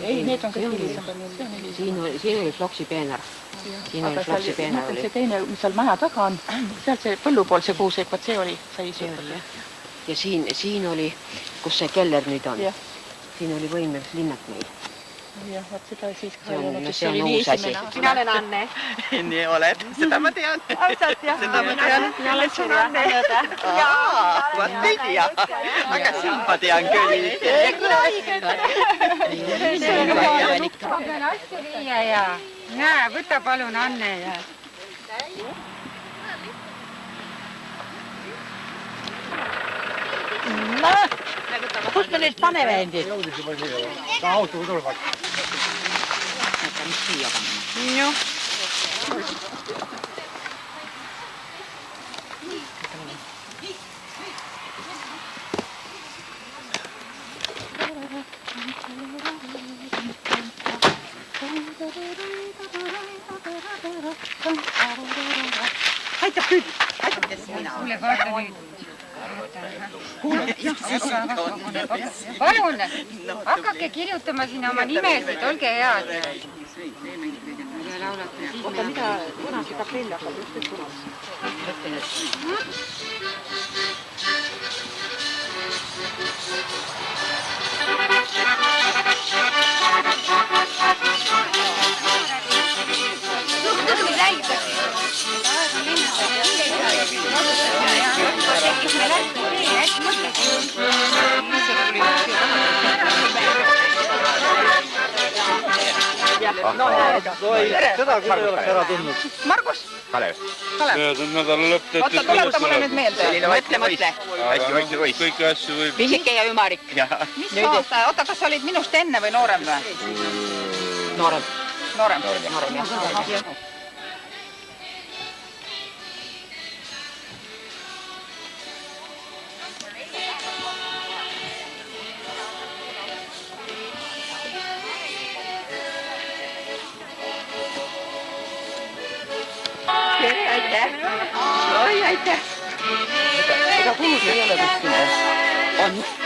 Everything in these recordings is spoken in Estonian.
Ei, need on kõik hilisem. Siin oli Floksi peenar. Aga see teine, mis seal maja taga on, seal see põllupool see kuuseik, vaat see oli, sai istutud. Ja siin oli, kus see keller nüüd on. Siin oli võimelis linnak meil. Jah, vaat seda siis ka see on uus asi. Mina olen Anne. Nii oled, seda ma tean. Ausalt jah. Seda ma tean. Mina olen sun Anne. Vaat ei tea. Aga sind ma tean küll. Ma pean asju viia ja näe, võta palun Anne ja... Kust me neist paneme endid? Ta auto tuleb. Näete, mis siia paneme? Jah. Aitab küll. Aitab kes mina. Kuule, vaata nüüd. Palun, hakake kirjutama sinna oma nimesid, olge head. Oota, mida punase kapelli hakkab just nüüd punase? Seda küll ei oleks ära tundnud. Margus? Kalev. Möödunud nädala lõpp Oota, tuleta mulle nüüd meelde. Mõtle. Kõiki asju võib... Pisike ja ümarik. Mis aasta? Oota, kas sa olid minust enne või noorem või? Noorem. Noorem. jah. Oi, aitäh. Ega kulus ei ole kuskil.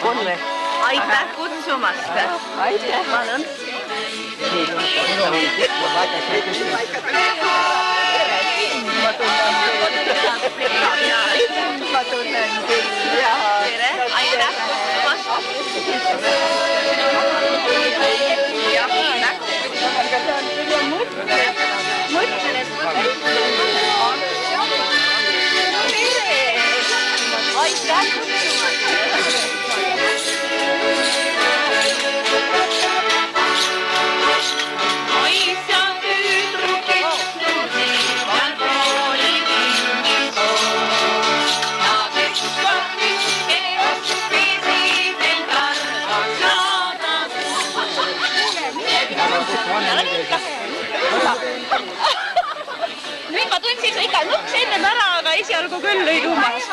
On või? Aitäh kutsumast. Aitäh. Palun. Ma tunnen küll. Aitäh Nüüd ma tundsin ikka nuks ennem ära, aga esialgu küll ei tuumaks.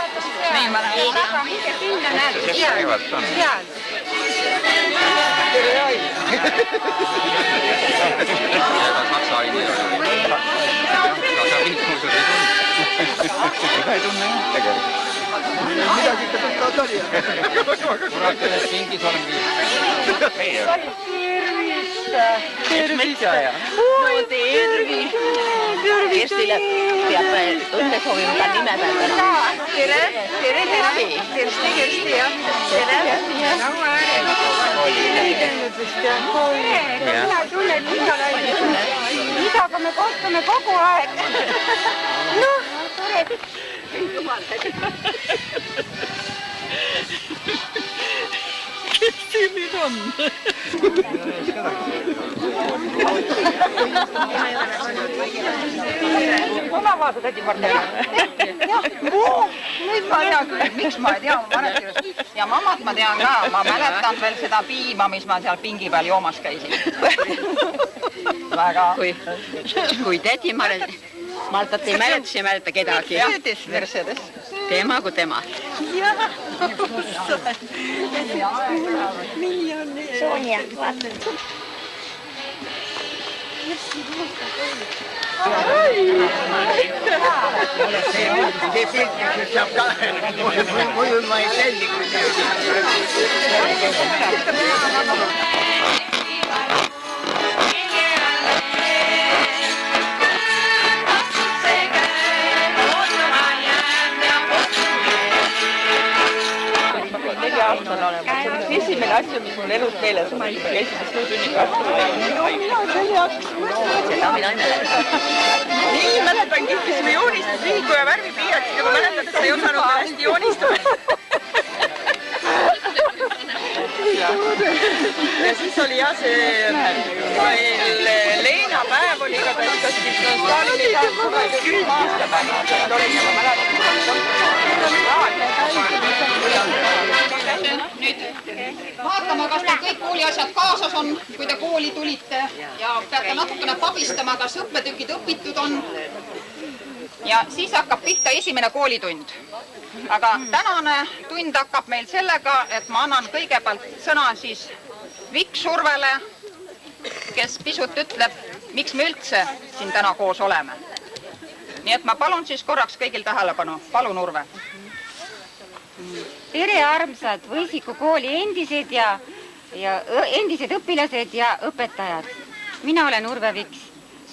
Nii, ma näen. Aga minge sinna näed. Seal. Saksa aini ei tunne tegelikult. Midagi ikka tuttavat oli. Kurat, ühes pingis olengi. Tervist. No tervist. Kerstile peab õnne soovima ka nime peal täna. Tere, Kersti, jah. Tere. Mina tunnen isaga me kohtume kogu aeg. Noh, tore. Kes see nüüd on? Oma vaata tädi Martele. Jah, nüüd ma tean küll, miks ma ei tea, ma mäletan just. Ja mammat ma tean ka, ma mäletan veel seda piima, mis ma seal pingi peal joomas käisin. Väga. Kui tädi Martat ei mäleta kedagi. Mercedes. Tema kui tema. Jah. Sonja, vaata. Muidu ma ei telli, kui see asju, mis mul elus meeles on. Me käisime Stuudiuniga. Mina see heaks mõtlen. Seda mina ei mäleta. Nii, mäletan, kihtisime joonistusvihiku ja värvipiiratsid ja ma mäletan, et sa ei osanud hästi joonistada. Ja siis oli jah see Leena päev oli ka kas Stalini aastapäev. Nüüd vaatame, kas teil kõik kooliasjad kaasas on, kui te kooli tulite ja peate natukene pabistama, kas õppetükid õpitud on. Ja siis hakkab pihta esimene koolitund. Aga tänane tund hakkab meil sellega, et ma annan kõigepealt sõna siis Viksurvele, kes pisut ütleb, miks me üldse siin täna koos oleme. Nii et ma palun siis korraks kõigil tähelepanu. Palun, Urve. Tere armsad Võisiku kooli endised õpilased ja õpetajad. Mina olen Urve Viks.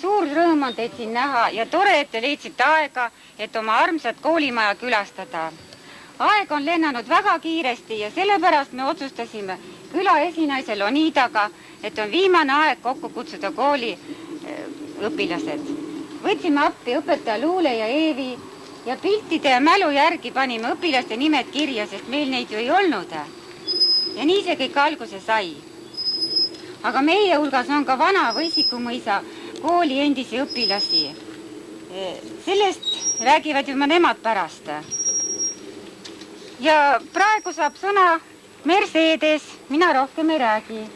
Suur rõõm on teid siin näha ja tore, et te leidsite aega, et oma armsat koolimaja külastada. Aeg on lennanud väga kiiresti ja sellepärast me otsustasime küla esinaise Lonidaga, et on viimane aeg kokku kutsuda kooli õpilased. Võtsime appi õpetaja Luule ja Eevi ja piltide ja mälu järgi panime õpilaste nimed kirja, sest meil neid ju ei olnud. Ja nii see kõik alguse sai. Aga meie hulgas on ka vana Võisiku mõisa kooli endisi õpilasi. Sellest räägivad juba nemad pärast. Ja praegu saab sõna Mercedes, mina rohkem ei räägi.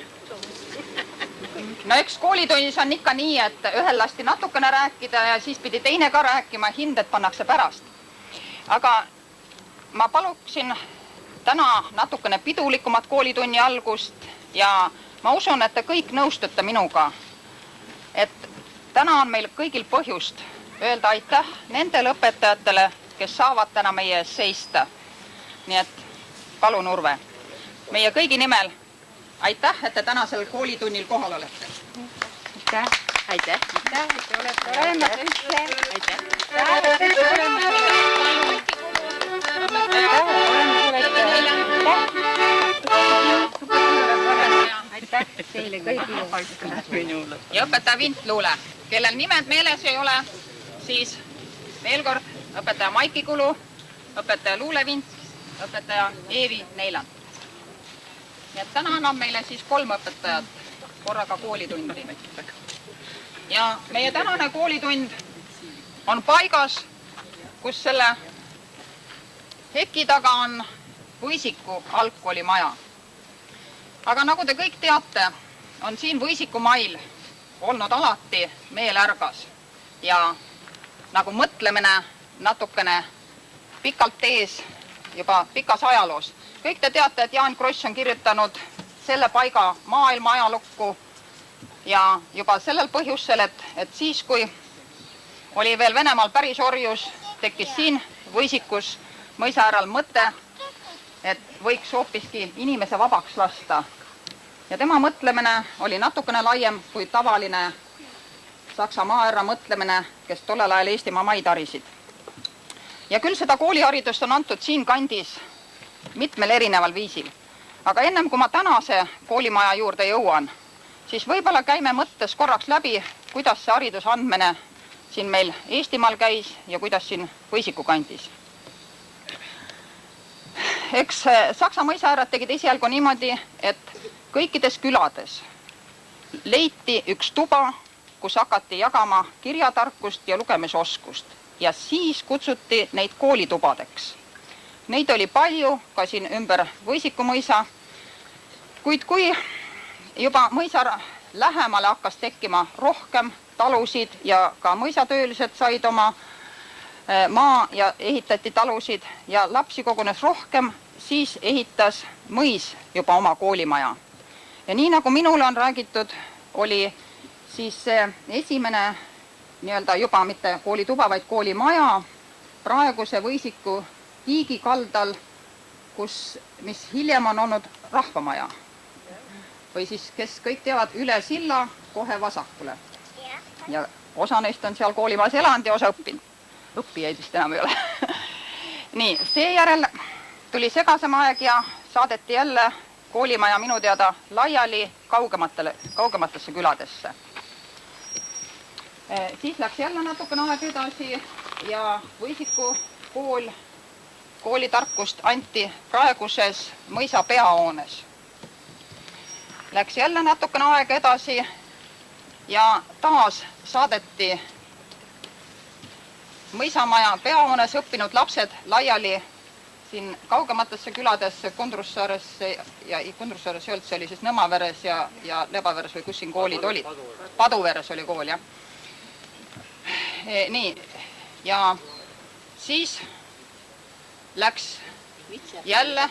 No eks koolitunnis on ikka nii, et ühel lasti natukene rääkida ja siis pidi teine ka rääkima, hinded pannakse pärast. Aga ma paluksin täna natukene pidulikumat koolitunni algust ja ma usun, et te kõik nõustute minuga, et täna on meil kõigil põhjust öelda aitäh nendele õpetajatele, kes saavad täna meie ees seista. Nii et palun, Urve, meie kõigi nimel aitäh, et te tänasel koolitunnil kohal olete. Aitäh. Aitäh. Aitäh, et te olete olemas üldse. Aitäh teile kõigile. Ja õpetaja Vint Luule, kellel nimed meeles ei ole, siis veel kord õpetaja Maiki Kulu, õpetaja Luule Vint, õpetaja Eevi Neiland. Ja täna annab meile siis 3 õpetajat korraga koolitundi. Ja meie tänane koolitund on paigas, kus selle heki taga on Võisiku algkoolimaja. Aga nagu te kõik teate, on siin Võisiku mail olnud alati meelärgas ja nagu mõtlemine natukene pikalt ees juba pikas ajaloos. Kõik te teate, et Jaan Kross on kirjutanud selle paiga maailma ajalukku ja juba sellel põhjusel, et siis, kui oli veel Venemaal päris orjus, tekkis siin Võisikus mõisaääral mõte, et võiks hoopiski inimese vabaks lasta. Ja tema mõtlemine oli natukene laiem kui tavaline Saksa maaärra mõtlemine, kes tollel ajal Eestimaa maid harisid. Ja küll seda kooliharidust on antud siin kandis mitmel erineval viisil. Aga ennem kui ma tänase koolimaja juurde jõuan, siis võib-olla käime mõttes korraks läbi, kuidas see hariduse andmine siin meil Eestimaal käis ja kuidas siin Võisiku kandis. Eks Saksa mõisaäärad tegid esialgu niimoodi, et kõikides külades leiti üks tuba, kus hakati jagama kirjatarkust ja lugemisoskust ja siis kutsuti neid koolitubadeks. Neid oli palju ka siin ümber Võisiku mõisa, kuid kui juba mõisa lähemale hakkas tekkima rohkem talusid ja ka mõisatöölised said oma maa ja ehitati talusid ja lapsi kogunes rohkem, siis ehitas mõis juba oma koolimaja. Ja nii nagu minule on räägitud, oli siis see esimene nii-öelda juba mitte koolituba, vaid koolimaja praeguse Võisiku Tiigi kaldal, mis hiljem on olnud rahvamaja. Või siis, kes kõik teavad, üle silla kohe vasakule. Ja osa neist on seal koolimajas elanud ja osa õppinud. Õppijaid vist enam ei ole. Nii, seejärel tuli segasem aeg ja saadeti jälle koolimaja minu teada laiali kaugematesse küladesse. Siis läks jälle natukene aeg edasi ja Võisiku koolitarkust anti praeguses mõisa peahoones. Läks jälle natukene aeg edasi ja taas saadeti mõisamaja peahoones õppinud lapsed laiali siin kaugematesse küladesse, Kundrussaaresse ja Kundrussaares ei olnud, see oli siis Nõmmaveres ja Lebaveres või kus siin koolid olid. Paduveres oli kool, jah. Nii, ja siis läks jälle,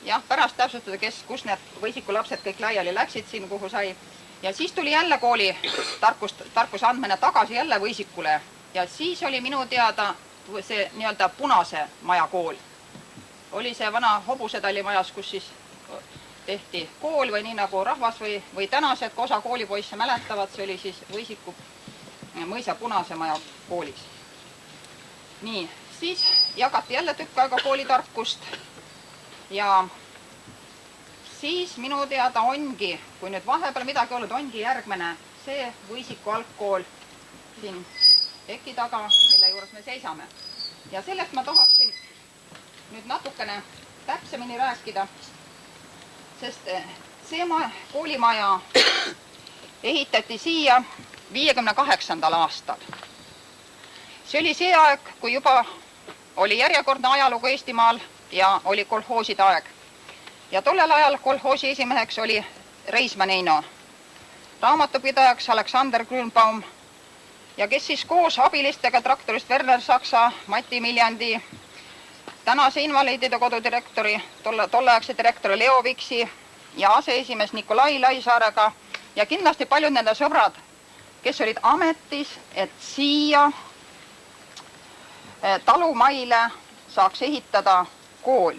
jah, pärast täpsustada, kus need Võisiku lapsed kõik laiali läksid siin, kuhu sai. Ja siis tuli jälle kooli tarkuse andmine tagasi jälle Võisikule. Ja siis oli minu teada see nii-öelda Punase maja kool. Oli see vana Hobusetalli majas, kus siis tehti kool või nii nagu rahvas või tänased, kui osa koolipoisse mäletavad, see oli siis Võisiku mõisa Punase maja koolis. Nii, siis jagati jälle tükk aega koolitarkust ja siis minu teada ongi, kui nüüd vahepeal midagi olnud, ongi järgmine see Võisiku algkool siin EKI taga, mille juures me seisame. Ja sellest ma tahaksin nüüd natukene täpsemini rääkida, sest see koolimaja ehitati siia 58. aastal. See oli see aeg, kui juba oli järjekordne ajalugu Eestimaal ja oli kolhooside aeg. Ja tollel ajal kolhoosi esimeheks oli Reismann Eino, raamatupidajaks Aleksander Grünbaum ja kes siis koos abilistega traktorist Werner Saksa, Mati Miljandi, tänase invaliidide kodu direktori, tolleaegse direktori Leo Viksi ja aseesimees Nikolai Laisaarega ja kindlasti paljud nende sõbrad, kes olid ametis, et siia talumaile saaks ehitada kool.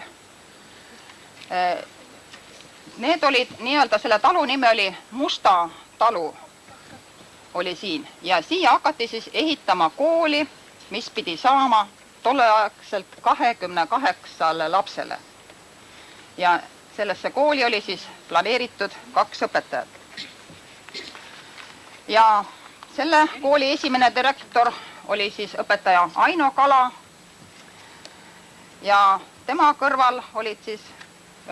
Need olid nii-öelda, selle talu nimi oli Musta talu, oli siin. Ja siia hakati siis ehitama kooli, mis pidi saama tolleaegselt 28 lapsele. Ja sellesse kooli oli siis planeeritud 2 õpetajat. Ja selle kooli esimene direktor oli siis õpetaja Aino Kala ja tema kõrval olid siis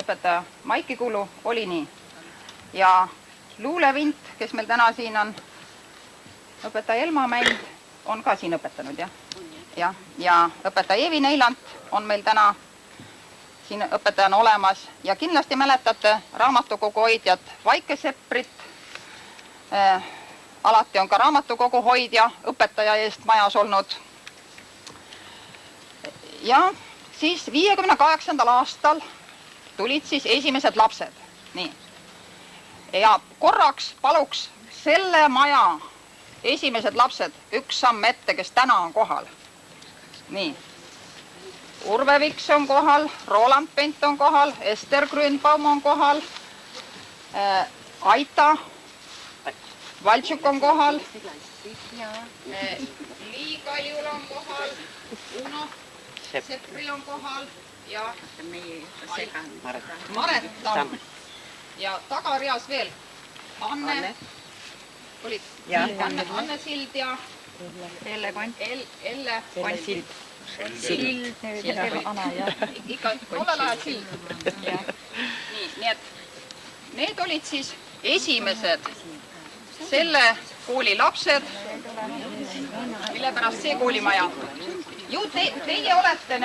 õpetaja Maiki Kulu, oli nii. Ja Luule Vint, kes meil täna siin on, õpetaja Elma Mänd on ka siin õpetanud, jah? Ja õpetaja Eevi Neilant on meil täna siin õpetajana olemas ja kindlasti mäletate raamatukogu hoidjat Vaike Sepprit. Alati on ka raamatukogu hoidja õpetaja eest majas olnud. Ja siis 58. aastal tulid siis esimesed lapsed. Nii. Ja korraks paluks selle maja esimesed lapsed üks samm ette, kes täna on kohal. Nii. Urve Viks on kohal, Roland Pent on kohal, Ester Grünbaum on kohal, Aita Valtšuk on kohal, Lii Kaljul on kohal, Uno Sepri on kohal ja Maret Tamm. Ja tagareas veel Anne Sild ja Elle Kont Sild. Ikka tollel ajal Sild. Nii et need olid siis esimesed selle kooli lapsed, mille pärast see koolimaja. Ju teie olete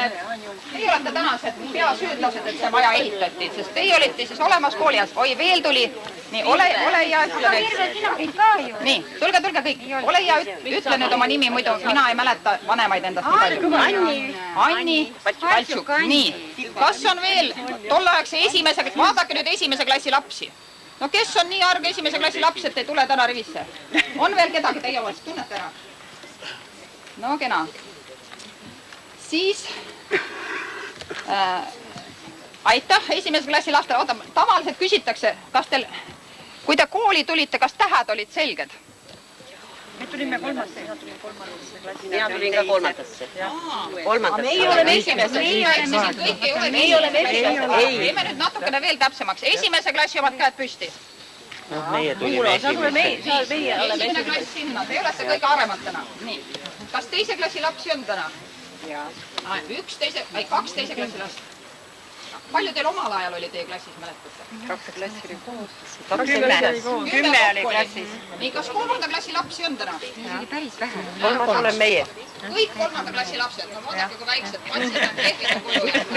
tänased peasüüdlased, et see maja ehitati, sest teie olite siis olemas koolias. Oi, veel tuli. Nii, ole ja ütle nüüd. Nii, tulge kõik. Ole ja ütle nüüd oma nimi, muidu mina ei mäleta vanemaid endast nii palju. Anni Valtšuk. Nii, kas on veel tolleaegse esimese, vaadake nüüd esimese klassi lapsi. No kes on nii arg esimese klassi laps, et ei tule täna rivisse? On veel kedagi teie omas, tunnete ära? No kena. Siis aitäh esimese klassi lastele. Oota, tavaliselt küsitakse, kas teil, kui te kooli tulite, kas tähed olid selged? tulime kolmandasse klassi. Mina tulin ka kolmandasse. Meie oleme esimesed. Kõik ei ole meie oleme esimesed. Teeme nüüd natukene veel täpsemaks. Esimese klassi omad käed püsti. Meie tulime Esimene klass sinna. Te olete kõige arematena. Nii. Kas teise klassi lapsi on täna? Kaks teise klassi last. Palju teil omal ajal oli teie klassis, mäletate? 2 klassi oli koos. 10 oli klassis. Nii, kas kolmanda klassi lapsi on täna? päris vähe. Kolmas olen meie. Kõik kolmanda klassi lapsed. No vaadake, kui väiksed. Matsid on tehniga koju jäänud.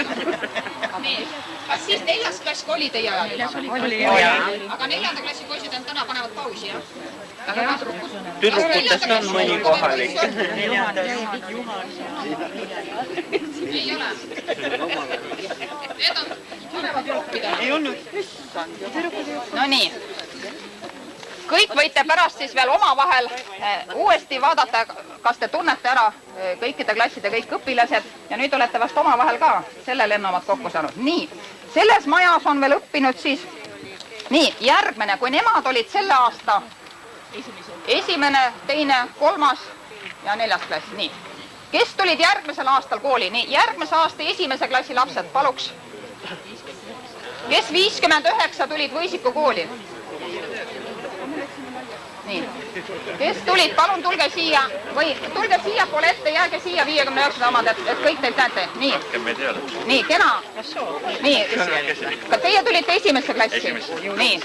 Nii. Kas siis 4. klass oli teie ajal? Oli. Aga 4. klassi poisid on täna panevad pausi, jah? Aga Tüdrukutest on mõni kohalik. Ei ole. Need on panevad roppida. Ei olnud. No nii. Kõik võite pärast siis veel omavahel uuesti vaadata, kas te tunnete ära kõikide klasside kõik õpilased ja nüüd olete vast omavahel ka selle lennuomad kokku saanud. Nii, selles majas on veel õppinud siis, nii, järgmine, kui nemad olid selle aasta esimene, teine, 3. ja 4. klass, nii. Kes tulid järgmisel aastal kooli? Nii, järgmise aasta esimese klassi lapsed, paluks. Kes 59 tulid Võisiku kooli? Nii. Kes tulid, palun tulge siia või tulge siia poole ette, jääge siia 59 omad, et kõik teid näete. Nii. Nii, kena. Nii. Ka teie tulite esimesse klassi? Nii.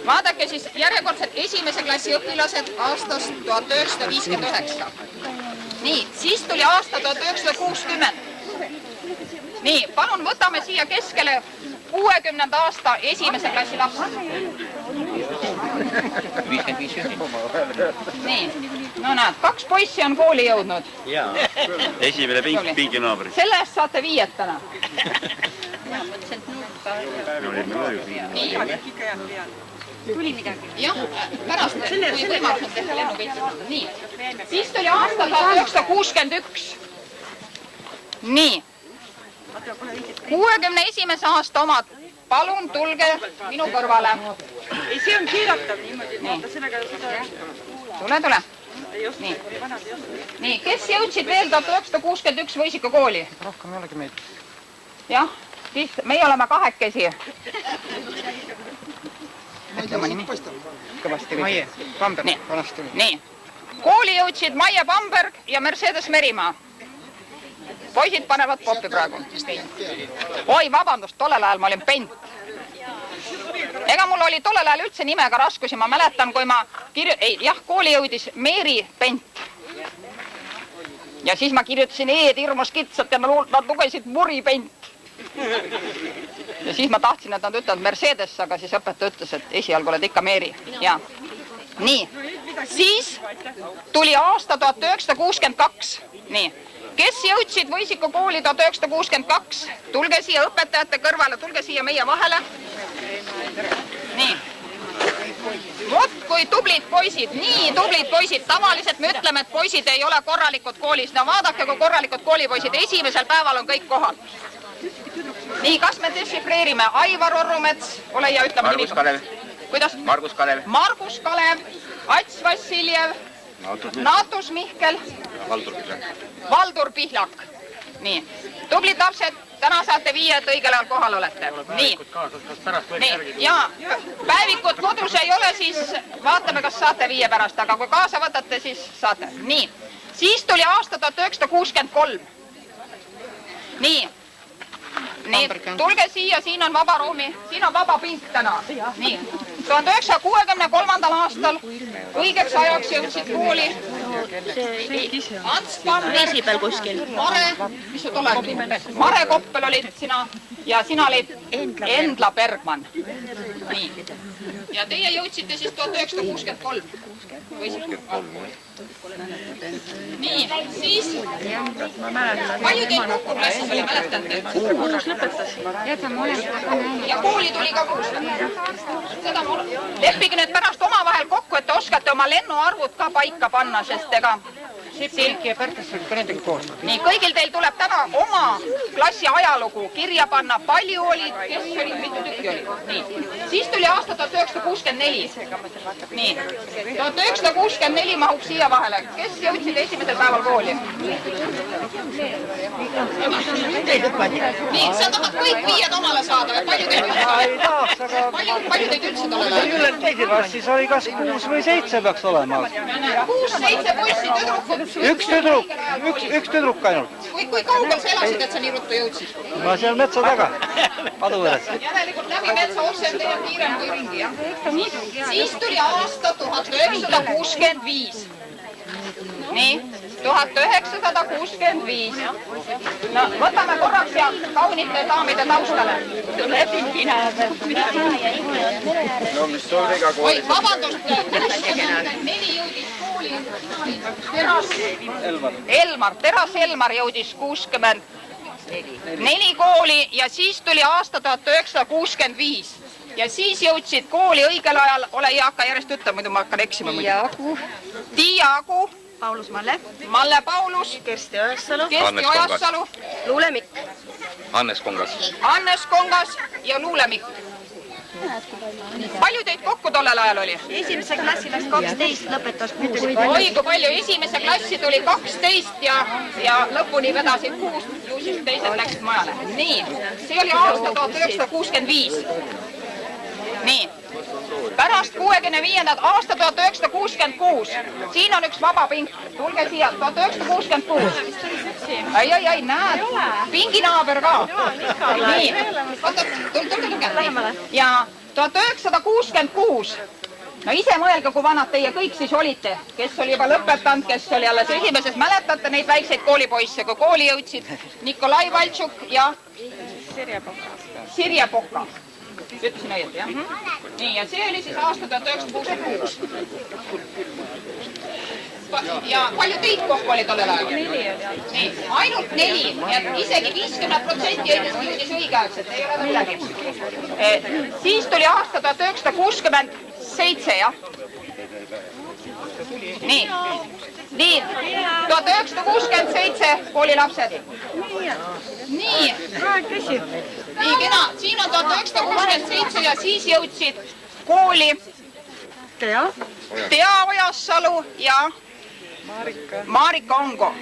Vaadake siis järjekordselt esimese klassi õpilased aastast 1959. Nii, siis tuli aasta 1960. Nii, palun võtame siia keskele 60. aasta esimese klassi lapsed. 55 Nii, no näed, 2 poissi on kooli jõudnud. Jaa, esimene pinginaabri. Selle eest saate 5 täna. Tuli midagi. Jah, pärast, kui võimalus on teha lennukõitsid. Nii, siis tuli aasta 1961. Nii, 61. aasta omad, palun tulge minu kõrvale. Ei, see on keeratav niimoodi. Vaata sellega seda... Tule. Nii, kes jõudsid veel 1961 Võisiku kooli? Rohkem ei olegi meid. Jah, siis meie oleme 2 Ütle oma nimi. Kõvasti Maie Pamberg, Nii. vanasti oli. Nii, kooli jõudsid Maie Pamberg ja Mercedes Merimaa. Poisid panevad poppi praegu. Oi, vabandust, tollel ajal ma olin Pent. Ega mul oli tollel ajal üldse nimega raskusi, ma mäletan, kui ma kooli jõudis Meeri Pent. Ja siis ma kirjutasin E-d hirmus kitsalt ja nad lugesid Muri Pent. Ja siis ma tahtsin, et nad ütlevad Mercedes, aga siis õpetaja ütles, et esialgu oled ikka Meeri. Ja. Nii, siis tuli aasta 1962. Nii, kes jõudsid Võisiku kooli 1962? Tulge siia õpetajate kõrvale, tulge siia meie vahele. Nii. Vot kui tublid poisid, nii tublid poisid. Tavaliselt me ütleme, et poisid ei ole korralikud koolis. No vaadake, kui korralikud koolipoisid. Esimesel päeval on kõik kohal. Nii, kas me dešifreerime? Aivar Orrumets, ole ja ütleme nimi. Margus Kalev. Kuidas? Margus Kalev. Margus Kalev, Ats Vassiljev, Naatus Mihkel, Valdur Pihlak. Nii, tublid lapsed, täna saate 5, et õigel ajal kohal olete. Nii, ja päevikud kodus ei ole, siis vaatame, kas saate 5 pärast, aga kui kaasa võtate, siis saate. Nii, siis tuli aasta 1963. Nii, tulge siia, siin on vaba ruumi, siin on vaba pink täna. Nii, 1963. aastal õigeks ajaks jõudsid kooli Ants Pammer, Mare, mis su tole oli? Mare Koppel olid sina ja sina olid Endla Bergman. Nii, ja teie jõudsite siis 1963. Nii, siis palju teil konkurlassis oli, mäletate? 6 lõpetas. Ja kooli tuli ka 6. Leppige nüüd pärast omavahel kokku, et te oskate oma lennuarvud ka paika panna, sest ega nii, kõigil teil tuleb täna oma klassi ajalugu kirja panna, palju olid, kes olid, mitu tükki olid. Nii, siis tuli aasta 1964. Nii, 1964 mahub siia vahele. Kes jõudsid esimesel päeval kooli? Nii, sa tahad kõik viied omale saada. Palju teid üldse tollele? Teise klassis oli kas 6 või 7 peaks olema. 6-7 poissi, tüdrukud. Üks tüdruk ainult. Kui kaugel sa elasid, et sa nii ruttu jõudsid? Ma seal metsa taga, padu veres. Järelikult läbi metsa otse on teie kiirem kui ringi, jah? Siis tuli aasta 1965. Nii, 1965. No, võtame korraks ja kaunite daamide taustale. No mis sul viga kooli? Oi, vabandust, 64 jõudis kooli. Teras Elmar jõudis 64 kooli ja siis tuli aasta 1965. Ja siis jõudsid kooli õigel ajal, ole hea, hakka järjest ütlema, muidu ma hakkan eksima. Tiia Agu. Paulus Malle. Malle Paulus. Kersti Ojassalu. Kersti Ojassalu. Luule Mikk. Hannes Kongas. Hannes Kongas ja Luule Mikk. Palju teid kokku tollel ajal oli? Esimese klassi läks 12, lõpetas 6. Oi, kui palju. Esimese klassi tuli 12 ja lõpuni vedasid 6, ju siis teised läksid majale. Nii, see oli aasta 1965. Nii, pärast 65. aasta 1966. Siin on üks vaba pink. Tulge siia, 1966. Ai, näed, pinginaaber ka. Nii, tulge. Ja 1966. No ise mõelge, kui vanad teie kõik siis olite, kes oli juba lõpetanud, kes oli alles esimeses. Mäletate neid väikseid koolipoisse, kui kooli jõudsid Nikolai Valtšuk ja Sirje Poka. Ütlesin õieti, jah? Nii, ja see oli siis aasta 1966. Ja palju teid kokku oli tollel ajal? 4 oli. Nii, ainult 4, ja isegi 50% jõudis õigeaegselt, ei ole midagi. Siis tuli aasta 1967, jah? Nii, 1967 koolilapsed. Nii kena, siin on 1967 ja siis jõudsid kooli Tea Ojassalu ja Marika Ongo.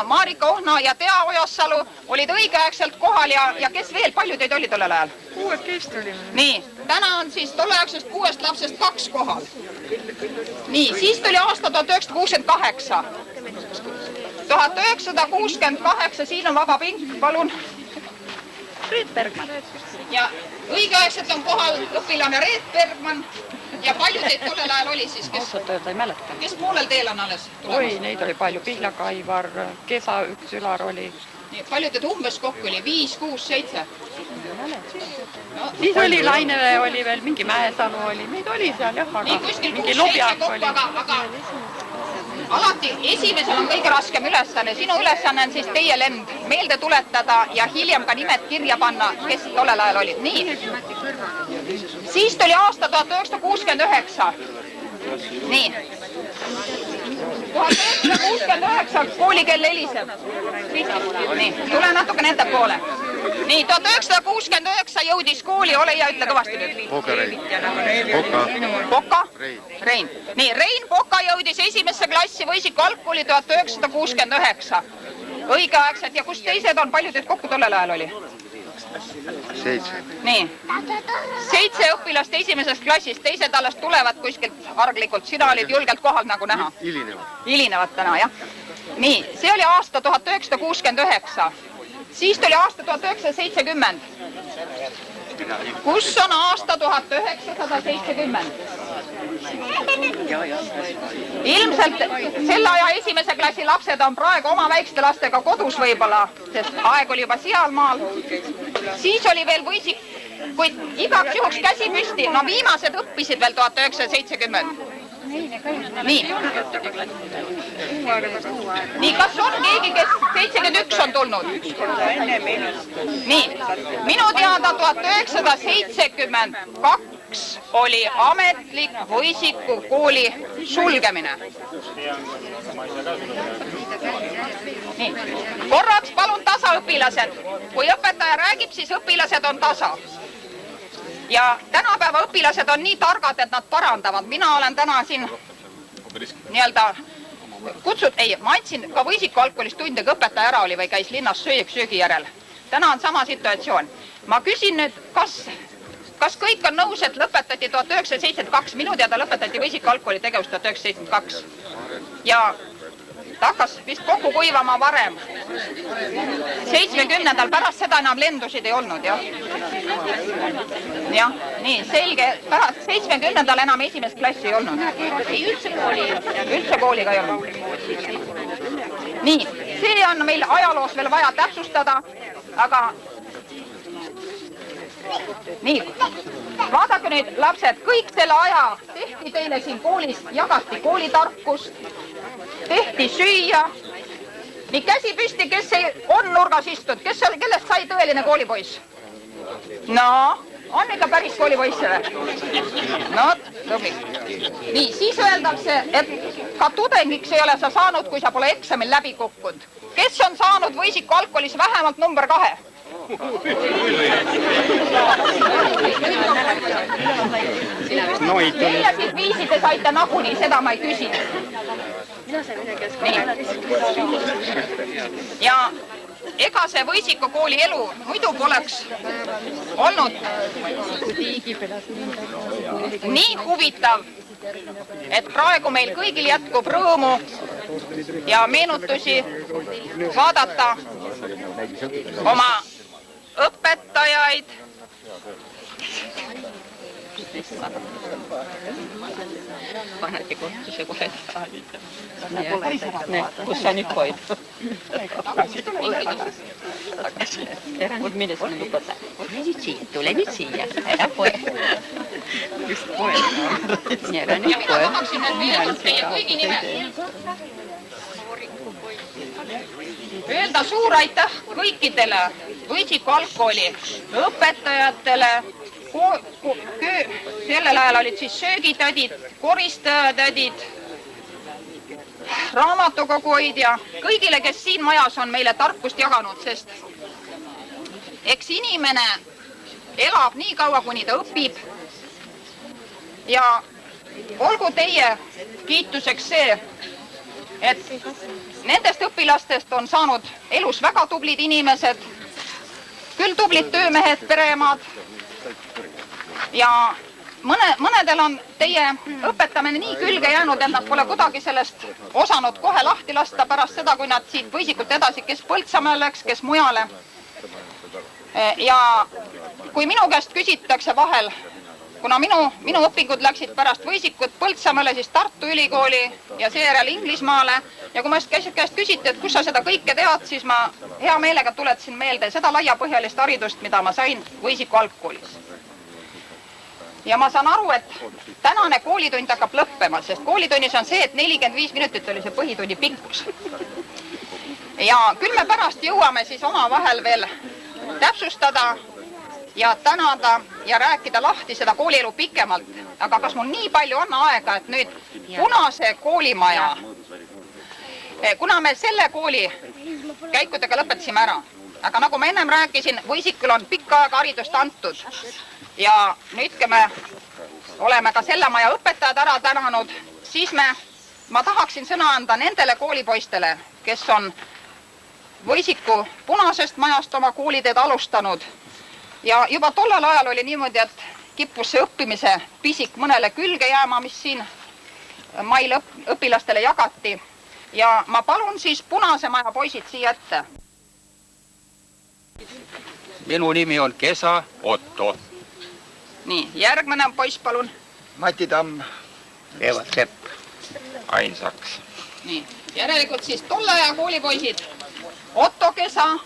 Marika Ohno ja Tea Ojassalu olid õigeaegselt kohal ja kes veel, palju teid oli tollel ajal? 16 olime. Nii, täna on siis tolleaegsest 6 lapsest 2 kohal. Nii, siis tuli aasta 1968. 1968, siin on vaba pink, palun. Reet Bergman. Ja õigeaegselt on kohal õpilane Reet Bergman. Ja palju teid tollel ajal oli siis? Ausalt öelda ei mäleta. Kes poolel teel on alles tulemas? Oi, neid oli palju. Pihlaka Aivar, Kesa, üks Ülar oli. Nii, palju teid umbes kokku oli? 5, 6, 7? Siis oli Laine, oli veel mingi Mäesalu oli. Meid oli seal jah, aga mingi Lobjak oli. Aga alati esimesel on kõige raskem ülesanne. Sinu ülesanne on siis teie lend meelde tuletada ja hiljem ka nimed kirja panna, kes tollel ajal olid. Nii. Siis tuli aasta 1969. Nii. 1969 koolikell heliseb. Nii, tule natuke nende poole. Nii, 1969 jõudis kooli, ole ja ütle kõvasti nüüd. Poka. Rein. Nii, Rein Poka jõudis esimesse klassi Võisiku algkooli 1969. Õigeaegselt ja kus teised on, palju teid kokku tollel ajal oli? 7. Nii, 7 õpilast esimesest klassist, teised alles tulevad kuskilt arglikult. Sina olid julgelt kohal nagu näha. Hilinevad täna, jah. Nii, see oli aasta 1969. Siis tuli aasta 1970. Kus on aasta 1970? Ilmselt selle aja esimese klassi lapsed on praegu oma väikeste lastega kodus võib-olla, sest aeg oli juba sealmaal. Siis oli veel Võisik, kuid igaks juhuks käsi püsti, no viimased õppisid veel 1970. Nii, kas on keegi, kes 71 on tulnud? Nii, minu teada 1972 1 oli ametlik Võisiku kooli sulgemine. Nii, korraks palun tasa õpilased. Kui õpetaja räägib, siis õpilased on tasa. Ja tänapäeva õpilased on nii targad, et nad parandavad. Mina olen täna siin nii-öelda ma andsin ka Võisiku algkoolis tunde, kui õpetaja ära oli või käis linnas söögi järel. Täna on sama situatsioon. Ma küsin nüüd, kas kõik on nõus, et lõpetati 1972, minu teada lõpetati Võisiku algkooli tegevus 1972 ja ta hakkas vist kokku kuivama varem. 70. pärast seda enam lendusid ei olnud, jah. Jah, nii, selge. Pärast 70. enam esimest klassi ei olnud. Üldse kooliga ei olnud. Nii, see on meil ajaloos veel vaja täpsustada, aga nii, vaadake nüüd, lapsed, kõik selle aja tehti teile siin koolis, jagati koolitarkust, tehti süüa. Nii, käsi püsti, kes on nurgas istud, kellest sai tõeline koolipoiss? No, on ikka päris koolipoisse või? No, tubli. Nii, siis öeldakse, et ka tudengiks ei ole sa saanud, kui sa pole eksamil läbi kukkunud. Kes on saanud Võisiku algkoolis vähemalt number 2? Millised viisid te saite nagunii, seda ma ei küsi. Ja ega see Võisiku kooli elu muidu poleks olnud nii huvitav, et praegu meil kõigil jätkub rõõmu ja meenutusi vaadata oma õpetajaid. Panete kohtuse kohe. Kus sa nüüd poid? Milles on lubata? Tule nüüd siia. Ära poe. Just poe. Ja mina tahaksin nüüd veel teie kõigi nimel öelda suur aitäh kõikidele Võisiku algkooli õpetajatele. Sellel ajal olid siis söögitädid, koristajatädid, raamatukogu hoidja, kõigile, kes siin majas on meile tarkust jaganud, sest eks inimene elab nii kaua, kuni ta õpib. Ja olgu teie kiituseks see, et nendest õpilastest on saanud elus väga tublid inimesed, küll tublid töömehed, pereemad. Ja mõnedel on teie õpetamine nii külge jäänud, et nad pole kuidagi sellest osanud kohe lahti lasta pärast seda, kui nad siit Võisikult edasi, kes Põltsamaale läks, kes mujale. Ja kui minu käest küsitakse vahel, kuna minu õpingud läksid pärast Võisikut Põltsamaale, siis Tartu Ülikooli ja seejärel Inglismaale. Ja kui ma käest küsiti, et kus sa seda kõike tead, siis ma hea meelega tuletasin meelde seda laiapõhjalist haridust, mida ma sain Võisiku algkoolis. Ja ma saan aru, et tänane koolitund hakkab lõppema, sest koolitunnis on see, et 45 minutit oli see põhitunni pikkus. Ja küll me pärast jõuame siis omavahel veel täpsustada ja tänada ja rääkida lahti seda koolielu pikemalt. Aga kas mul nii palju on aega, et nüüd Punase koolimaja, kuna me selle kooli käikudega lõpetasime ära, aga nagu ma ennem rääkisin, Võisikul on pikka aega haridust antud. Ja nüüd, kui me oleme ka selle maja õpetajad ära tänanud, siis ma tahaksin sõna anda nendele koolipoistele, kes on Võisiku Punasest majast oma kooliteed alustanud. Ja juba tollel ajal oli niimoodi, et kippus see õppimise pisik mõnele külge jääma, mis siin mail õpilastele jagati. Ja ma palun siis Punase maja poisid siia ette. Minu nimi on Kesa Otto. Nii, järgmine poiss, palun. Mati Tamm. Eva Sepp. Ain Saks. Nii, järelikult siis tolle aja koolipoisid. Otto Kesa,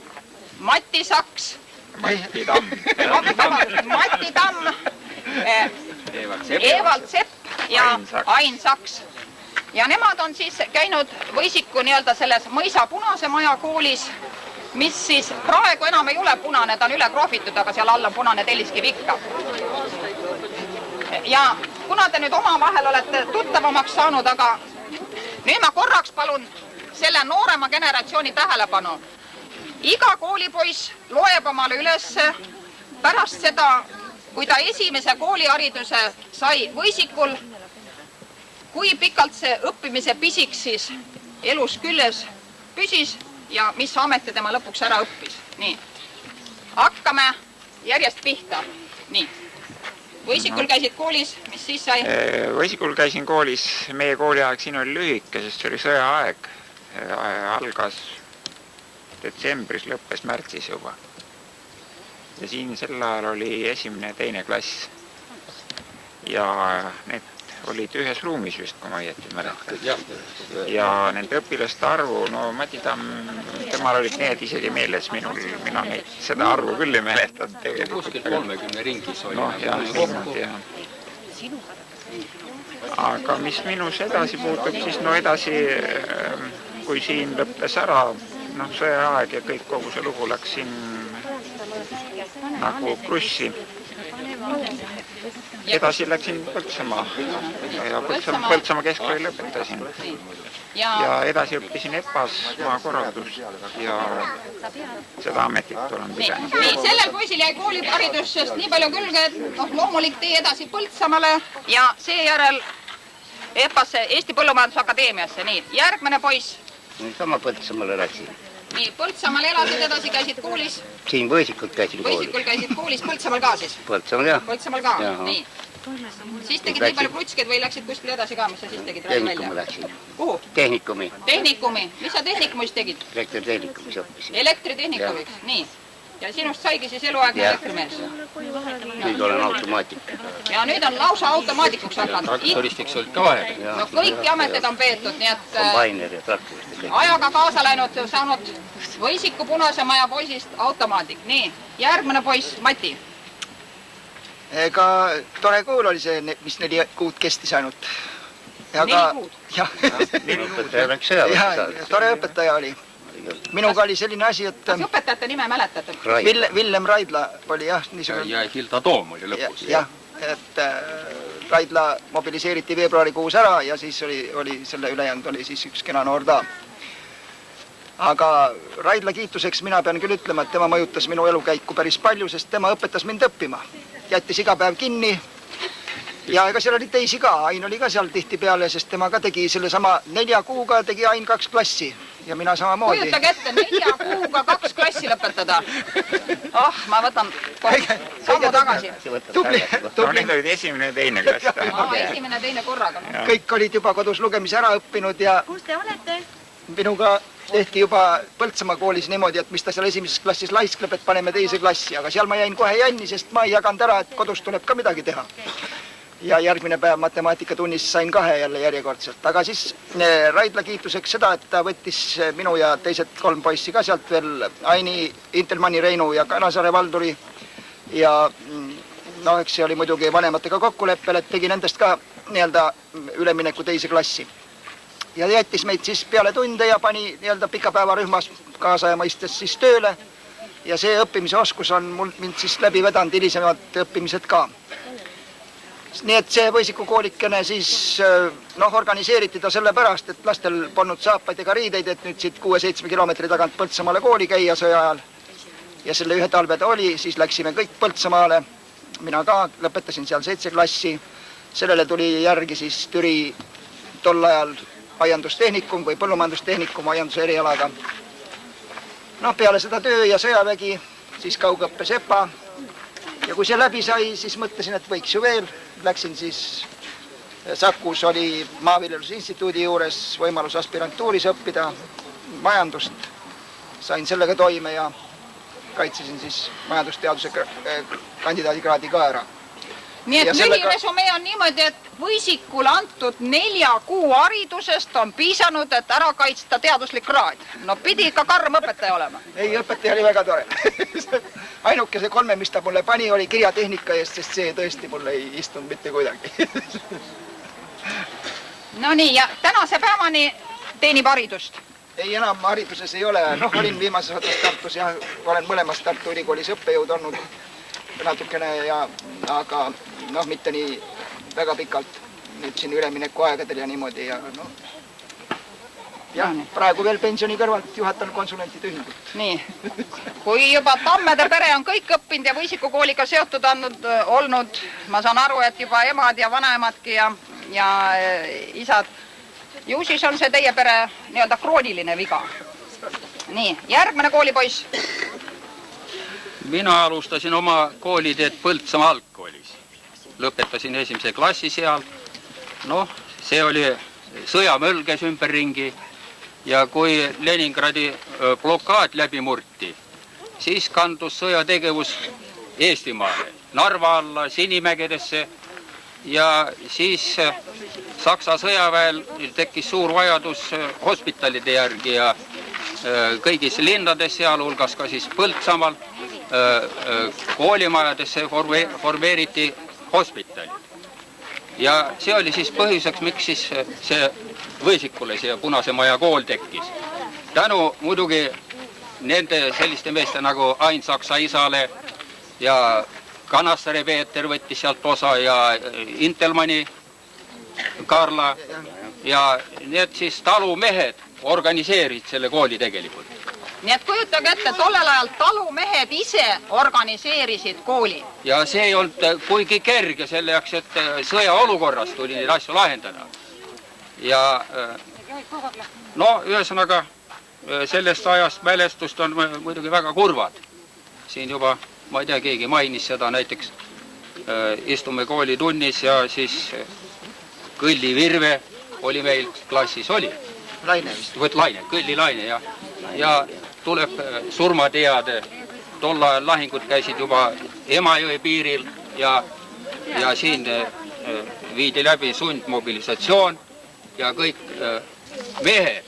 Mati Saks. Mati Tamm. Mati Tamm. Evald Sepp ja Ain Saks. Ja nemad on siis käinud Võisiku nii-öelda selles Mõisa Punase maja koolis, mis siis praegu enam ei ole punane, ta on üle krohvitud, aga seal all on punane telliskiv ikka. ja kuna te nüüd omavahel olete tuttavamaks saanud, aga nüüd ma korraks palun selle noorema generatsiooni tähelepanu. Iga koolipoiss loeb omale üles pärast seda, kui ta esimese koolihariduse sai Võisikul, kui pikalt see õppimise pisik siis elus küljes püsis ja mis ameti tema lõpuks ära õppis. Nii, hakkame järjest pihta. Nii, Võisikul käisid koolis, mis siis sai? Võisikul käisin koolis, meie kooliaeg siin oli lühike, sest see oli sõjaaeg. Algas detsembris, lõppes märtsis juba. Ja siin sel ajal oli esimene ja teine klass. Ja need olid ühes ruumis vist, kui ma õieti mäletan. Ja nende õpilaste arvu, no Mati Tamm, temal olid need isegi meeles, mina neid seda arvu küll ei mäletanud tegelikult. Kuskil 30 ringis oli. Noh, jah, niimoodi, jah. Aga mis minus edasi puutub, siis no edasi, kui siin lõppes ära, noh, sõjaaeg ja kõik kogu see lugu läks siin nagu krussi. Edasi läksin Põltsamaa ja Põltsamaa keskkooli lõpetasin. Ja edasi õppisin EPAS maakorraldust ja seda ametit olen pidanud. Nii, sellel poisil jäi kooliharidusest nii palju külge, et loomulik tee edasi Põltsamaale ja seejärel EPAS-e Eesti Põllumajandusakadeemiasse. Nii, järgmine poiss. Sama Põltsamaale läksin. Nii, Põltsamaal elasid edasi, käisid koolis. Siin Võisikult käisin koolis. Võisikul käisid koolis, Põltsamaal ka siis? Põltsamaal, jah. Põltsamaal ka, nii. Siis tegid nii palju krutskeid või läksid kuskil edasi ka, mis sa siis tegid? Tehnikumi läksin. Kuhu? Tehnikumi. Tehnikumi. Mis sa tehnikumis tegid? Elektritehnikumi õppisin. Elektritehnikumi, nii. Ja sinust saigi siis eluaegne elektrimees? Nüüd olen automaatik. Ja nüüd on lausa automaatikuks hakanud. Traktoristiks olid ka vahe. No kõiki ametid on peetud, nii et Kombainer ja traktorist. ajaga kaasa läinud, saanud Võisiku Punase Maja poisist automaatik. Nii, järgmine poiss, Mati. Ega tore kool oli see, mis 4 kuud kestis ainult. 4 kuud? Jah. Õpetaja läks sõjaväkke saada. Tore õpetaja oli. Minuga oli selline asi, et Kas õpetajate nime mäletate? Villem Raidla oli jah niisugune. Ja Hilda Toom oli lõpus. Jah, et Raidla mobiliseeriti veebruarikuus ära ja siis oli selle ülejäänud oli siis üks kena noor daam. Aga Raidla kiituseks mina pean küll ütlema, et tema mõjutas minu elukäiku päris palju, sest tema õpetas mind õppima. Jättis iga päev kinni ja ega seal oli teisi ka, Ain oli ka seal tihtipeale, sest tema ka tegi selle sama 4 kuuga tegi Ain 2 klassi ja mina samamoodi. Kujutage ette, 4 kuuga 2 klassi lõpetada. Ma võtan sammu tagasi. Tubli. No need olid esimene ja teine klass. Esimene ja teine korraga. Kõik olid juba kodus lugemise ära õppinud ja kus te olete? Minuga tehti juba Põltsamaa koolis niimoodi, et mis ta seal esimeses klassis laiskleb, et paneme teise klassi, aga seal ma jäin kohe jänni, sest ma ei jaganud ära, et kodus tuleb ka midagi teha. Ja järgmine päev matemaatikatunnis sain 2 jälle järjekordselt. Aga siis Raidla kiituseks seda, et ta võttis minu ja teised 3 poissi ka sealt veel, Aini, Intelmanni, Reinu ja Kanasaare Valduri. Ja no, eks see oli muidugi vanematega kokkuleppel, et tegi nendest ka nii-öelda ülemineku teise klassi. Ja jättis meid siis peale tunde ja pani nii-öelda pikapäevarühmas kaasaja mõistes siis tööle. Ja see õppimise oskus on mind siis läbi vedanud hilisemad õppimised ka. Nii et see Võisiku koolikene siis organiseeriti ta selle pärast, et lastel polnud saapaid ega riideid, et nüüd siit 6-7 kilomeetri tagant Põltsamaale kooli käia sõja ajal. Ja selle ühe talve ta oli, siis läksime kõik Põltsamaale. Mina ka lõpetasin seal 7 klassi. Sellele tuli järgi siis Türi tol ajal aiandustehnikum või põllumajandustehnikum aianduse erialaga. No peale seda töö ja sõjavägi, siis kaugõppes EPA. Ja kui see läbi sai, siis mõtlesin, et võiks ju veel. Läksin siis Sakus oli Maaviljelusinstituudi juures võimalus aspirantuuris õppida majandust. Sain sellega toime ja kaitsesin siis majandusteaduse kandidaadikraadi ka ära. Nii et lühiresumee on niimoodi, et Võisikule antud 4 kuu haridusest on piisanud, et ära kaitsta teaduslik kraad. No pidi ikka karm õpetaja olema. Ei, õpetaja oli väga tore. Ainuke see 3, mis ta mulle pani, oli kirjatehnika eest, sest see tõesti mulle ei istunud mitte kuidagi. No nii, ja tänase päevani teenib haridust? Ei, enam hariduses ei ole. Olin viimases otsas Tartus ja olen mõlemas Tartu Ülikoolis õppejõud olnud natukene, aga mitte nii väga pikalt nüüd siin ülemineku aegadel ja niimoodi ja no. Jah, praegu veel pensioni kõrvalt juhatan konsulentide ühingut. Nii, kui juba Tammede pere on kõik õppinud ja võisikukooliga seotud olnud, ma saan aru, et juba emad ja vanaemadki ja isad, ju siis on see teie pere nii-öelda krooniline viga. Nii, järgmine koolipoiss. Mina alustasin oma kooliteed Põltsamaa algkoolis. Lõpetasin 1. klassi seal. Noh, see oli sõjamölges ümberringi. Ja kui Leningradi blokaad läbi murti, siis kandus sõjategevus Eestimaale, Narva alla, Sinimägedesse ja siis Saksa sõjaväel tekkis suur vajadus hospitalide järgi ja kõigis linnades, sealhulgas ka siis Põltsamaal, koolimajadesse formeeriti hospitalid. Ja see oli siis põhjuseks, miks siis see Võisikule siia Punase Maja kool tekkis. Tänu muidugi nende selliste meeste nagu Ain Saksa isale ja Kanastare Peeter võttis sealt osa ja Intelmanni Karla ja need siis talumehed organiseerisid selle kooli tegelikult. Nii et kujutage ette, tollel ajal talumehed ise organiseerisid kooli. Ja see ei olnud kuigi kerge selle jaoks, et sõjaolukorras tuli neid asju lahendada. Ja no ühesõnaga sellest ajast mälestust on muidugi väga kurvad. Siin juba, ma ei tea, keegi mainis seda, näiteks istume koolitunnis ja siis Kõlli Virve oli meil klassis, oli. Laine vist. Võt Laine, Kõlli Laine ja tuleb surmateade. Tol ajal lahingud käisid juba Emajõe piiril ja siin viidi läbi sundmobilisatsioon ja kõik mehed,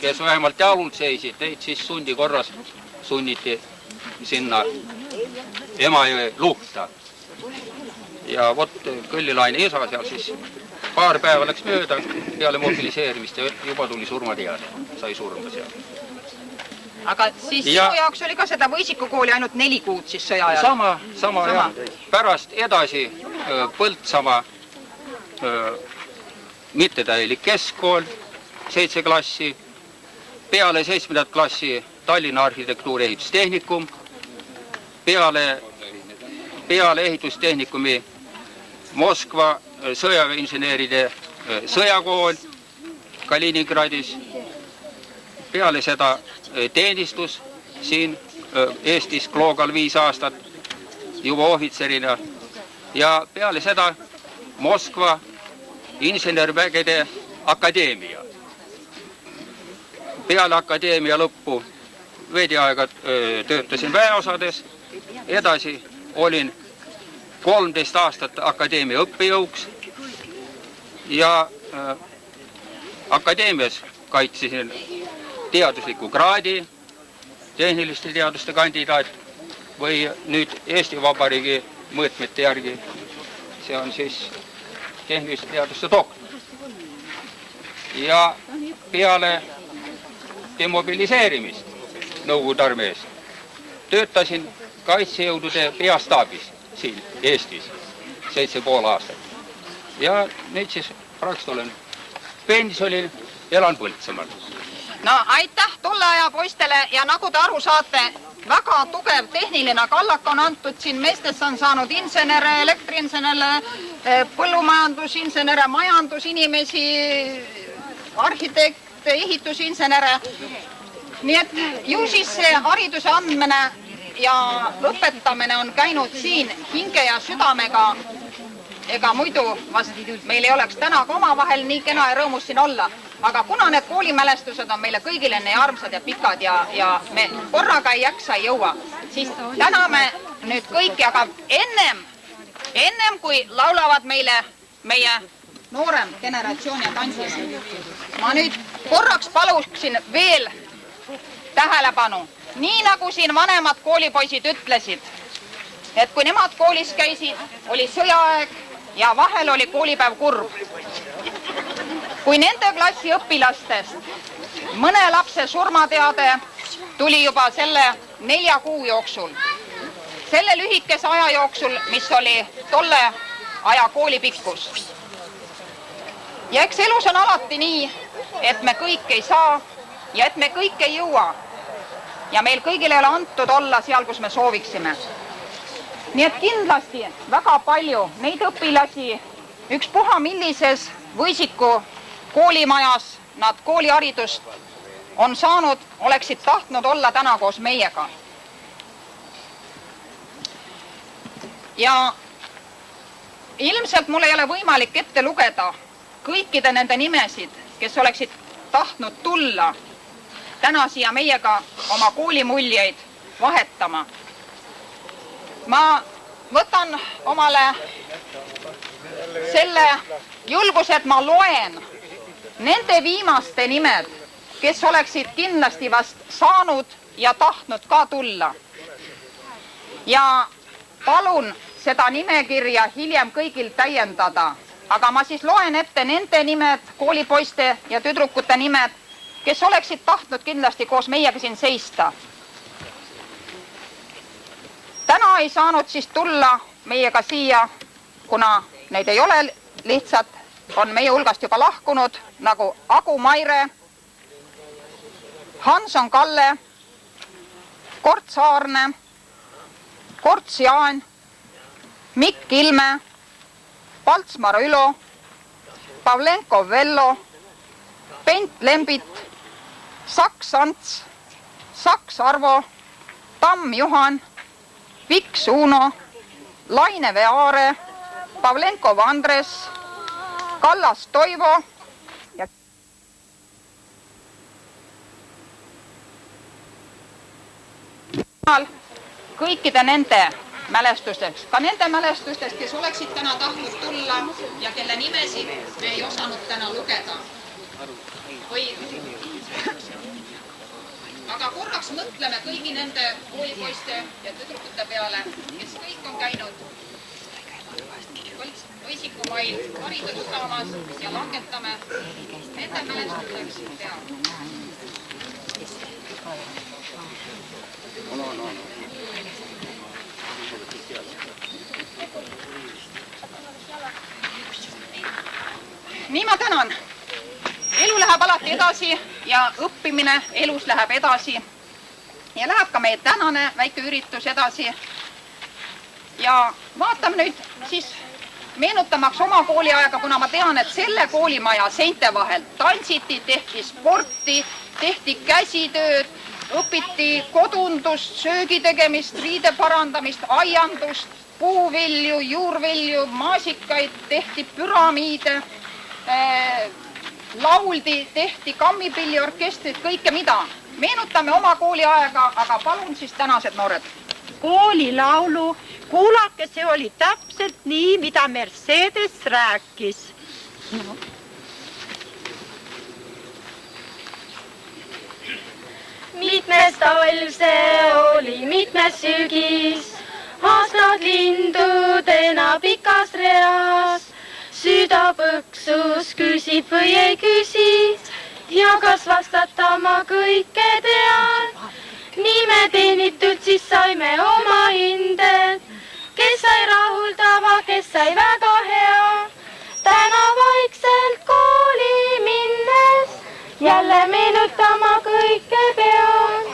kes vähemalt jalul seisid, neid siis sundi korras sunniti sinna Emajõe luhta. Ja vot Kõlli Laine isa seal siis paar päeva läks mööda peale mobiliseerimist ja juba tuli surmateade, sai surma seal. Aga siis sinu jaoks oli ka seda võisikukooli ainult 4 kuud siis sõja ajal? Sama. Ja pärast edasi Põltsamaa mittetäielik keskkool, 7 klassi, peale 7. klassi Tallinna arhitektuuri ehitustehnikum, peale ehitustehnikumi Moskva sõjaväeinseneeride sõjakool Kaliningradis, peale seda teenistus siin Eestis Kloogal 5 aastat juba ohvitserina ja peale seda Moskva insenervägede akadeemia. Peale akadeemia lõppu veidi aega töötasin väeosades, edasi olin 13 aastat akadeemia õppejõuks ja akadeemias kaitsesin teadusliku kraadi, tehniliste teaduste kandidaat või nüüd Eesti Vabariigi mõõtmete järgi, see on siis tehniliste teaduste doktor. Ja peale demobiliseerimist Nõukogude armees töötasin kaitsejõudude peastaabis siin Eestis 7,5 aastat. Ja nüüd siis praegu olen pensionil, elan Põltsamaal. No aitäh tolle aja poistele ja nagu te aru saate, väga tugev tehniline kallak on antud siin, meestest on saanud insenere, elektriinsenere, põllumajandusinsenere, majandusinimesi, arhitekte, ehitusinsenere. Nii et ju siis see hariduse andmine ja õpetamine on käinud siin hinge ja südamega. Ega muidu vast meil ei oleks täna ka omavahel nii kena ja rõõmus siin olla. Aga kuna need koolimälestused on meile kõigile nii armsad ja pikad ja me korraga ei jaksa jõua, siis täname nüüd kõiki, aga ennem kui laulavad meile meie noorem generatsioon ja tantsis, ma nüüd korraks paluksin veel tähelepanu. Nii nagu siin vanemad koolipoisid ütlesid, et kui nemad koolis käisid, oli sõjaaeg ja vahel oli koolipäev kurb. Kui nende klassi õpilastest mõne lapse surmateade tuli juba selle 4 kuu jooksul, selle lühikese aja jooksul, mis oli tolle aja koolipikkus. Ja eks elus on alati nii, et me kõik ei saa ja et me kõik ei jõua. Ja meil kõigil ei ole antud olla seal, kus me sooviksime. Nii et kindlasti väga palju neid õpilasi, ükspuha millises Võisiku koolimajas nad kooliharidust on saanud, oleksid tahtnud olla täna koos meiega. Ja ilmselt mul ei ole võimalik ette lugeda kõikide nende nimesid, kes oleksid tahtnud tulla täna siia meiega oma koolimuljeid vahetama. Ma võtan omale selle julguse, et ma loen nende viimaste nimed, kes oleksid kindlasti vast saanud ja tahtnud ka tulla. Ja palun seda nimekirja hiljem kõigil täiendada, aga ma siis loen ette nende nimed, koolipoiste ja tüdrukute nimed, kes oleksid tahtnud kindlasti koos meiega siin seista. Täna ei saanud siis tulla meiega siia, kuna neid ei ole lihtsalt, on meie hulgast juba lahkunud, nagu Agu Maire, Hanson Kalle, Korts Aarne, Korts Jaan, Mikk Ilme, Paltsmar Ülo, Pavlenko Vello, Bent Lembit, Saks Ants, Saks Arvo, Tamm Juhan, Viks Uno, Lainevee Aare, Pavlenkov Andres, Kallas Toivo ja kõikide nende mälestusteks, ka nende mälestusteks, kes oleksid täna tahtnud tulla ja kelle nimesid me ei osanud täna lugeda. Aga korraks mõtleme kõigi nende koolipoiste ja tüdrukute peale, kes kõik on käinud Võisikumail haridust saamas ja langetame nende mälestuseks peale. Nii ma tänan. Elu läheb alati edasi ja õppimine elus läheb edasi. Ja läheb ka meie tänane väike üritus edasi. Ja vaatame nüüd siis meenutamaks oma kooliaega, kuna ma tean, et selle koolimaja seinte vahel tantsiti, tehti sporti, tehti käsitööd, õpiti kodundust, söögi tegemist, riide parandamist, aiandust, puuvilju, juurvilju, maasikaid, tehti püramiide, lauldi, tehti kammipilliorkestrit, kõike mida. Meenutame oma kooliaega, aga palun siis tänased noored. Koolilaulu, kuulake, see oli täpselt nii, mida Mercedes rääkis. No. Mitmes talv see oli, mitmes sügis, aastad lindudena pikas reas. Süda põksus, küsib või ei küsi ja kas vastata ma kõike tean. Nime teenitud, siis saime oma hinded, kes sai rahuldava, kes sai väga hea. Täna vaikselt kooli minnes, jälle meenutama kõike pean.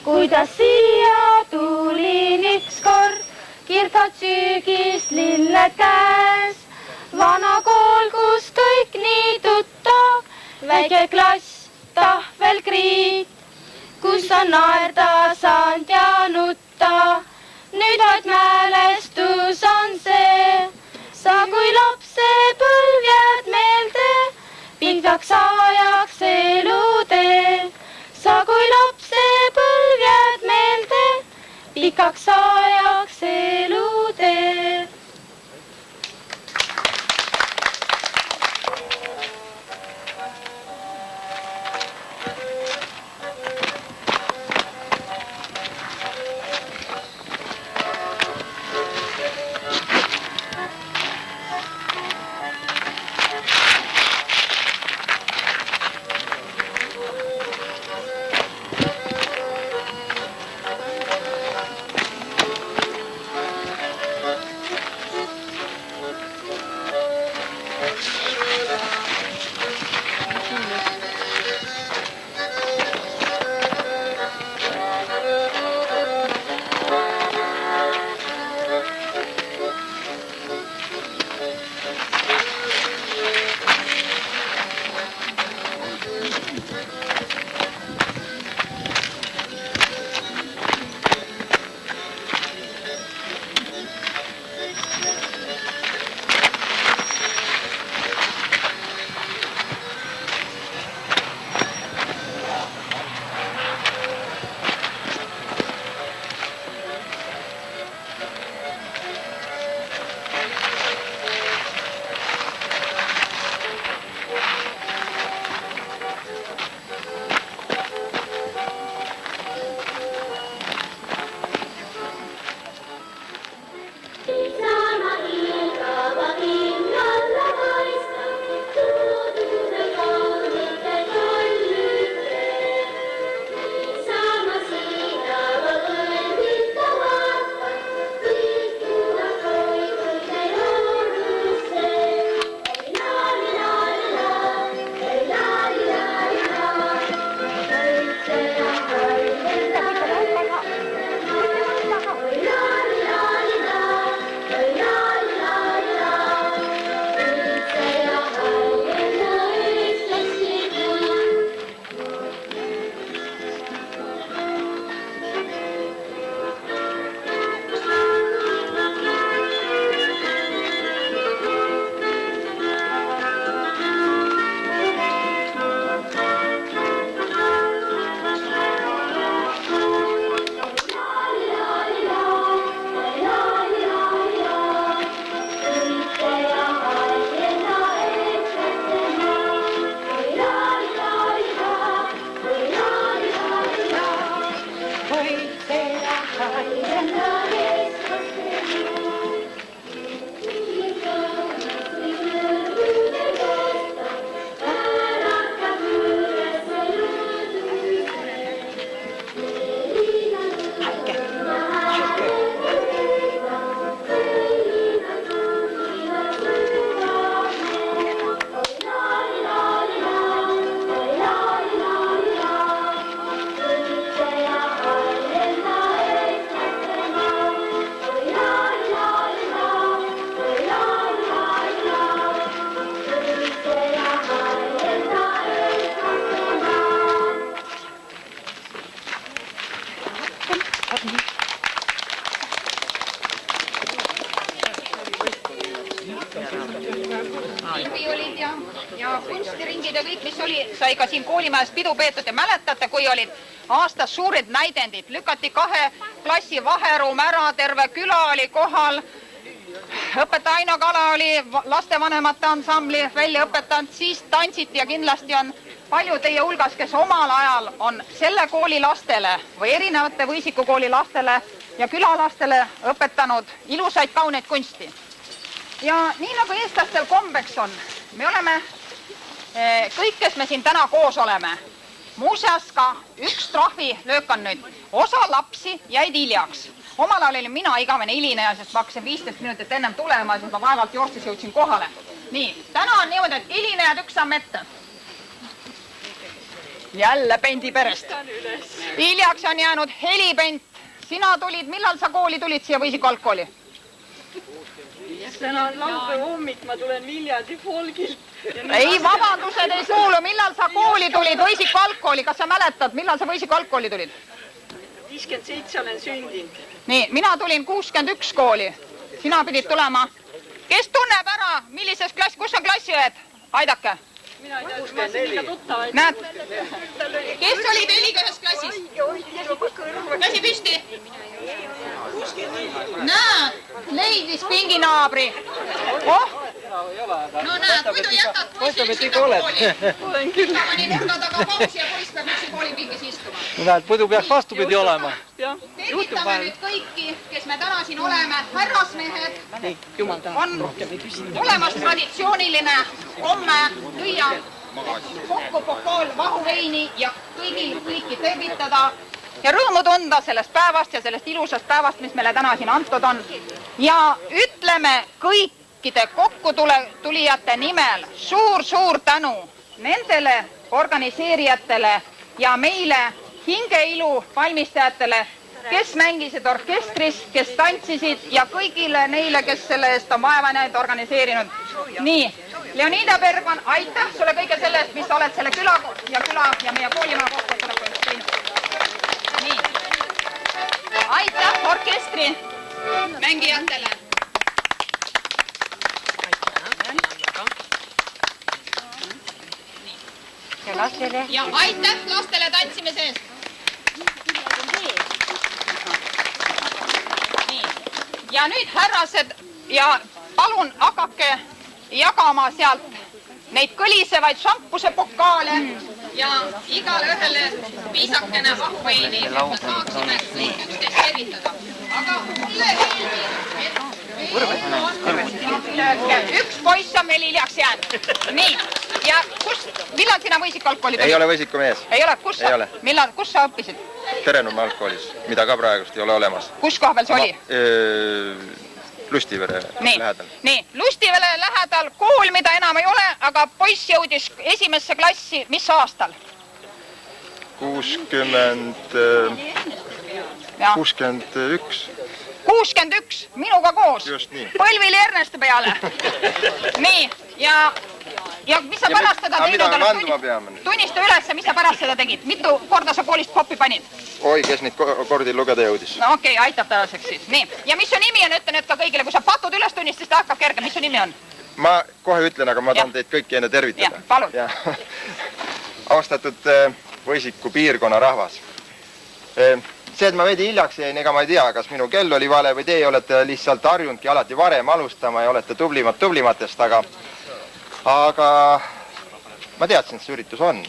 Kuidas siia tulin ükskord, kirkad sügis lilled käes. Vana kool, kus kõik nii tuttav, väike klass, tahvelkriit, kus on naerda saanud ja nutta. Nüüd vaid mälestus on see, sa kui lapsepõlv jääd meelde, pikaks ajaks eluteel. Sa kui lapsepõlv jääd meelde, pikaks ajaks eluteel. ja kunstiringid ja kõik, mis oli, sai ka siin koolimajas pidu peetud ja mäletate, kui olid aastas suured näidendid, lükati 2 klassi vaheruum ära, terve küla oli kohal, õpetaja Aino Kala oli lastevanemate ansambli välja õpetanud, siis tantsiti ja kindlasti on palju teie hulgas, kes omal ajal on selle kooli lastele või erinevate Võisiku kooli lastele ja külalastele õpetanud ilusaid kauneid kunsti. Ja nii nagu eestlastel kombeks on, me oleme kõik, kes me siin täna koos oleme, muuseas ka üks trahvilöök on nüüd. Osa lapsi jäid hiljaks. Omal ajal olin mina igavene hilineja, sest ma hakkasin 15 minutit ennem tulema, siis ma vaevalt joostes jõudsin kohale. Nii, täna on niimoodi, et hilinejad üks samm ette. Jälle Pendi perest. Hiljaks on jäänud Heli Pent. Sina tulid, millal sa kooli tulid siia Võisiku algkooli? Täna on laupäeva hommik, ma tulen Viljandi folgilt. Ei, vabandused ei kuulu. Millal sa kooli tulid Võisiku algkooli? Kas sa mäletad, millal sa Võisiku algkooli tulid? 57 olen sündinud. Nii, mina tulin 61 kooli. Sina pidid tulema. Kes tunneb ära, millises klass, kus on klassiõed? Aidake. Mina ei tea, ma siin ikka tuttavaid. Näed, kes oli teiliga ühes klassis? Käsi püsti. Näed, leidis pinginaabri. Oh, no näed, muidu jätad poisi üksinda kooli. Ma panin nurga taga pausi ja poiss peab üksi koolipingis istuma. Näed, muidu peaks vastupidi olema. Tervitame nüüd kõiki, kes me täna siin oleme, härrasmehed. On olemas traditsiooniline komme lüüa kokku pokaal vahuveini ja kõiki tervitada ja rõõmu tunda sellest päevast ja sellest ilusast päevast, mis meile täna siin antud on. Ja ütleme kõikide kokkutulijate nimel suur-suur tänu nendele organiseerijatele ja meile hingeilu valmistajatele, kes mängisid orkestris, kes tantsisid ja kõigile neile, kes selle eest on vaevaneid organiseerinud. Nii, Leonida Bergman, aitäh sulle kõige selle eest, mis sa oled selle küla ja meie koolimaa kokkutuleku teinud. Nii, aitäh orkestri mängijatele. Ja aitäh lastele tantsimise eest. Ja nüüd härrased ja palun hakake jagama sealt neid kõlisevaid šampuse pokaale ja igale ühele piisakene vahuveini, et me saaksime üksteist tervitada. Aga mulle üks poiss on meil hiljaks jäänud. Nii, ja millal sina Võisiku algkooli tulid? Ei ole Võisiku mees. Ei ole, kus sa õppisid? Terenuma algkoolis, mida ka praegust ei ole olemas. Kus koha peal see oli? Lustivere lähedal. Nii, Lustivere lähedal kool, mida enam ei ole, aga poiss jõudis esimesse klassi, mis aastal? 61. 61, minuga koos. Just nii. Põlvili Erneste peale. Nii, ja mis sa pärast seda teinud oled? Tunnista üles, mis sa pärast seda tegid? Mitu korda sa koolist koppi panid? Oi, kes neid kordi lugeda jõudis. No okei, aitab tänaseks siis. Nii, ja mis su nimi on, ütlen nüüd ka kõigile, kui sa patud üles tunnist, siis ta hakkab kerge. Mis su nimi on? Ma kohe ütlen, aga ma tahan teid kõiki enne tervitada. Ja, palun. Austatud Võisiku piirkonna rahvas. See, et ma veidi hiljaks jäin, ega ma ei tea, kas minu kell oli vale või teie olete lihtsalt harjunudki alati varem alustama ja olete tublimatest, aga ma teadsin, et see üritus on.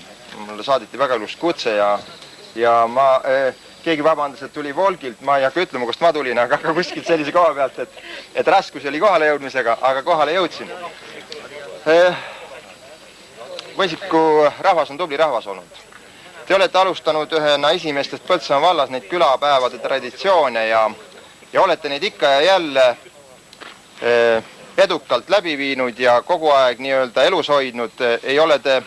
Mulle saadeti väga ilus kutse ja keegi vabandas, et tuli Volgilt, ma ei hakka ütlema, kust ma tulin, aga kuskilt sellise koha pealt, et raskusi oli kohale jõudmisega, aga kohale jõudsin. Võisiku rahvas on tubli rahvas olnud. Te olete alustanud ühena esimestest Põltsamaa vallas neid külapäevade traditsioone ja olete neid ikka ja jälle edukalt läbi viinud ja kogu aeg nii-öelda elus hoidnud. Ei ole te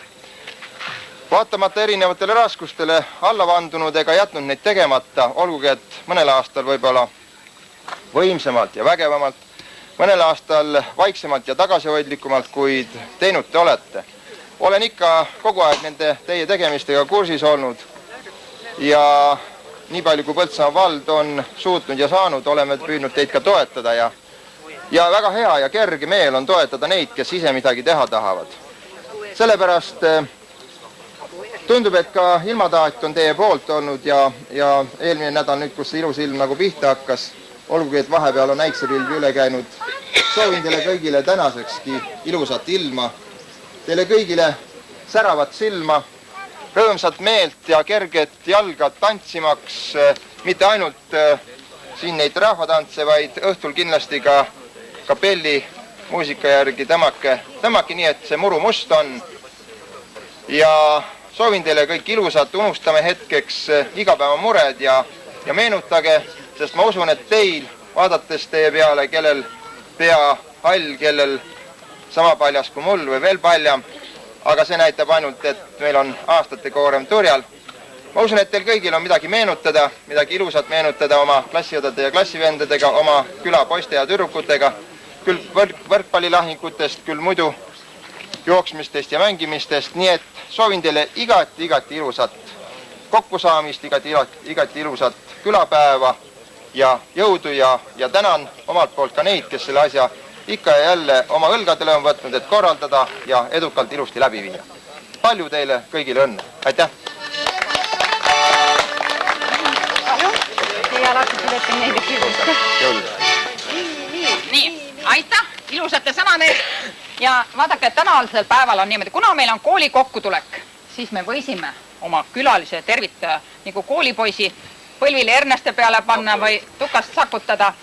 vaatamata erinevatele raskustele alla vandunud ega jätnud neid tegemata, olgugi et mõnel aastal võib-olla võimsemalt ja vägevamalt, mõnel aastal vaiksemalt ja tagasihoidlikumalt, kuid teinud te olete. Olen ikka kogu aeg nende teie tegemistega kursis olnud ja nii palju kui Põltsamaa vald on suutnud ja saanud, oleme püüdnud teid ka toetada ja väga hea ja kerge meel on toetada neid, kes ise midagi teha tahavad. sellepärast tundub, et ka ilmataat on teie poolt olnud ja eelmine nädal nüüd, kus see ilus ilm nagu pihta hakkas, olgugi, et vahepeal on äiksepilvi üle käinud, soovin teile kõigile tänasekski ilusat ilma, teile kõigile säravat silma, rõõmsat meelt ja kerget jalga tantsimaks, mitte ainult siin neid rahvatantse, vaid õhtul kindlasti ka kapelli muusika järgi tõmmake nii, et see muru must on. Ja soovin teile kõik ilusat, unustame hetkeks igapäevamured ja meenutage, sest ma usun, et teil, vaadates teie peale, kellel pea hall, kellel sama paljas kui mul või veel paljam, aga see näitab ainult, et meil on aastate koorem turjal. Ma usun, et teil kõigil on midagi meenutada, midagi ilusat meenutada oma klassiõdade ja klassivendadega, oma küla poiste ja tüdrukutega, küll võrkpallilahingutest, küll muidu jooksmistest ja mängimistest, nii et soovin teile igati ilusat kokkusaamist, igati ilusat külapäeva ja jõudu ja tänan omalt poolt ka neid, kes selle asja ikka ja jälle oma õlgadele on võtnud, et korraldada ja edukalt ilusti läbi viia. Palju teile kõigile õnne. Aitäh! Nii, aitäh ilusate sõnade eest. Ja vaadake, et tänasel päeval on niimoodi, kuna meil on kooli kokkutulek, siis me võisime oma külalise tervitaja nagu koolipoisi põlvile erneste peale panna või tukast sakutada.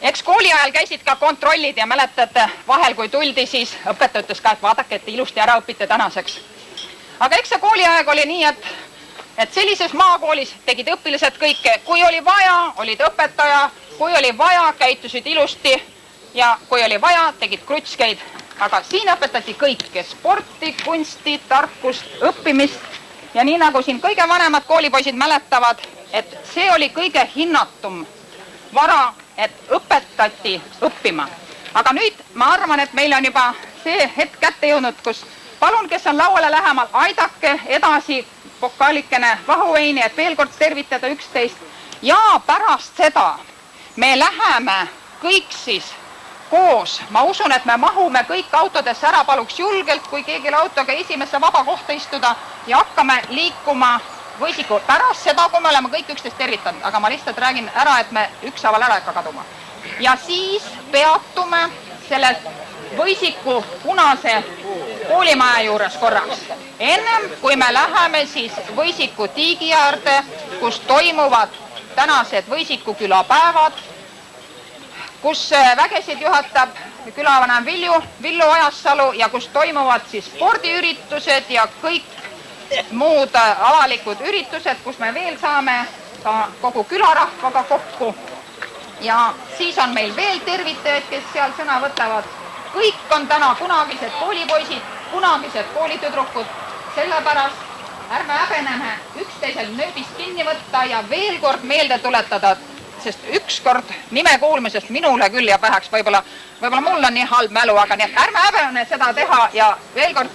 Eks kooli ajal käisid ka kontrollid ja mäletate, vahel kui tuldi, siis õpetaja ütles ka, et vaadake, et ilusti ära õpite tänaseks. Aga eks see kooliaeg oli nii, et sellises maakoolis tegid õpilased kõike. Kui oli vaja, olid õpetaja, kui oli vaja, käitusid ilusti ja kui oli vaja, tegid krutskeid. Aga siin õpetati kõike, sporti, kunsti, tarkust, õppimist ja nii nagu siin kõige vanemad koolipoisid mäletavad, et see oli kõige hinnatum vara, et õpetati õppima. Aga nüüd ma arvan, et meil on juba see hetk kätte jõudnud, kus palun, kes on lauale lähemal, aidake edasi pokaalikene vahuveini, et veel kord tervitada üksteist ja pärast seda me läheme kõik siis koos, ma usun, et me mahume kõik autodesse ära, paluks julgelt, kui keegi autoga esimesse vaba kohta istuda ja hakkame liikuma Võisiku pärast seda, kui me oleme kõik üksteist tervitanud, aga ma lihtsalt räägin ära, et me ükshaaval ära ikka kaduma. Ja siis peatume selle Võisiku punase koolimaja juures korraks. Ennem kui me läheme siis Võisiku tiigi äärde, kus toimuvad tänased Võisiku külapäevad, kus vägesid juhatab külavanem Villu Ajassalu ja kus toimuvad siis spordiüritused ja kõik muud avalikud üritused, kus me veel saame ka kogu külarahvaga kokku. Ja siis on meil veel tervitajad, kes seal sõna võtavad. Kõik on täna kunagised koolipoisid, kunagised koolitüdrukud, sellepärast ärme häbeneme üksteisel nööbist kinni võtta ja veel kord meelde tuletada, sest ükskord nime kuulmisest minule küll ja päheks, võib-olla mul on nii halb mälu, aga nii, ärme häbene seda teha ja veel kord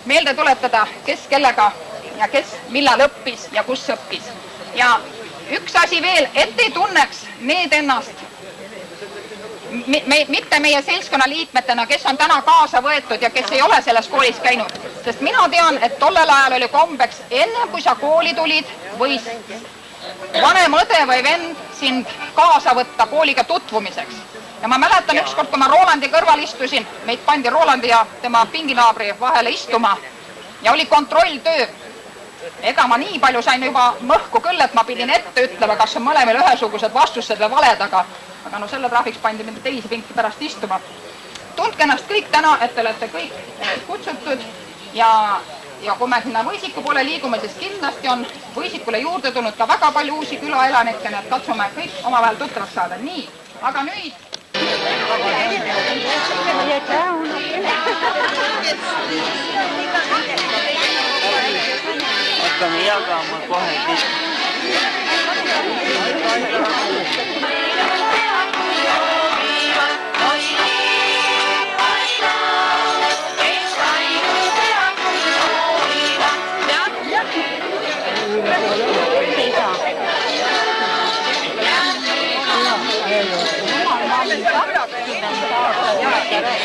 meelde tuletada, kes kellega ja kes millal õppis ja kus õppis. Ja üks asi veel, et ei tunneks need ennast, mitte meie seltskonna liikmetena, kes on täna kaasa võetud ja kes ei ole selles koolis käinud. Sest mina tean, et tollel ajal oli kombeks, enne kui sa kooli tulid, võis vanem õde või vend sind kaasa võtta kooliga tutvumiseks. Ja ma mäletan ükskord, kui ma Rolandi kõrval istusin, meid pandi Rolandi ja tema pinginaabri vahele istuma ja oli kontrolltöö. Ega ma nii palju sain juba mõhku küll, et ma pidin ette ütlema, kas on mõlemil ühesugused vastused või valed, aga no selle trahviks pandi mind teisi pinki pärast istuma. Tundke ennast kõik täna, et te olete kõik kutsutud ja kui me sinna Võisiku poole liigume, siis kindlasti on Võisikule juurde tulnud ka väga palju uusi külaelanikke, nii et katsume kõik omavahel tuttavaks saada. Nii, aga nüüd hakkame jagama kohe kõik.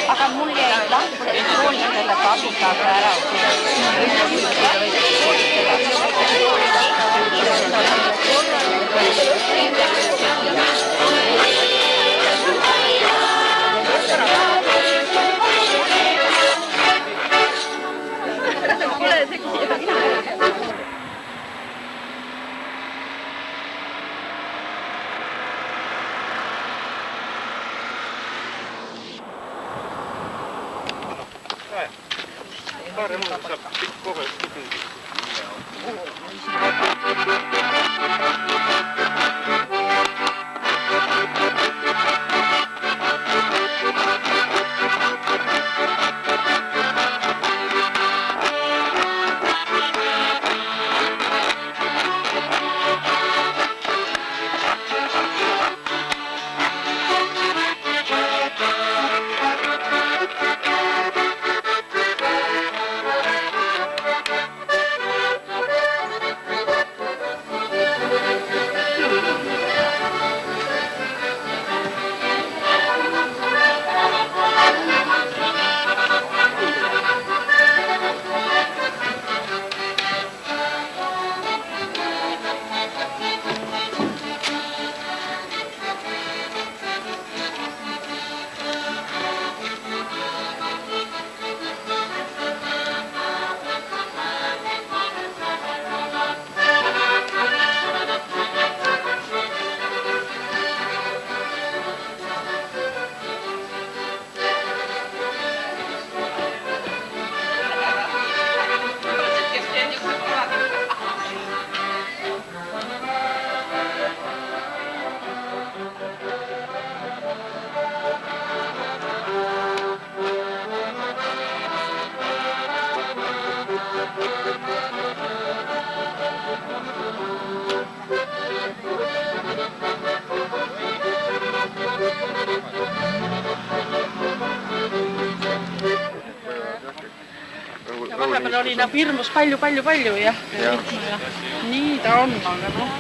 aga mul jäi lahkudes koolis selle abikaasa ära. Vahepeal oli nagu hirmus palju jah. Nii ta on, aga noh.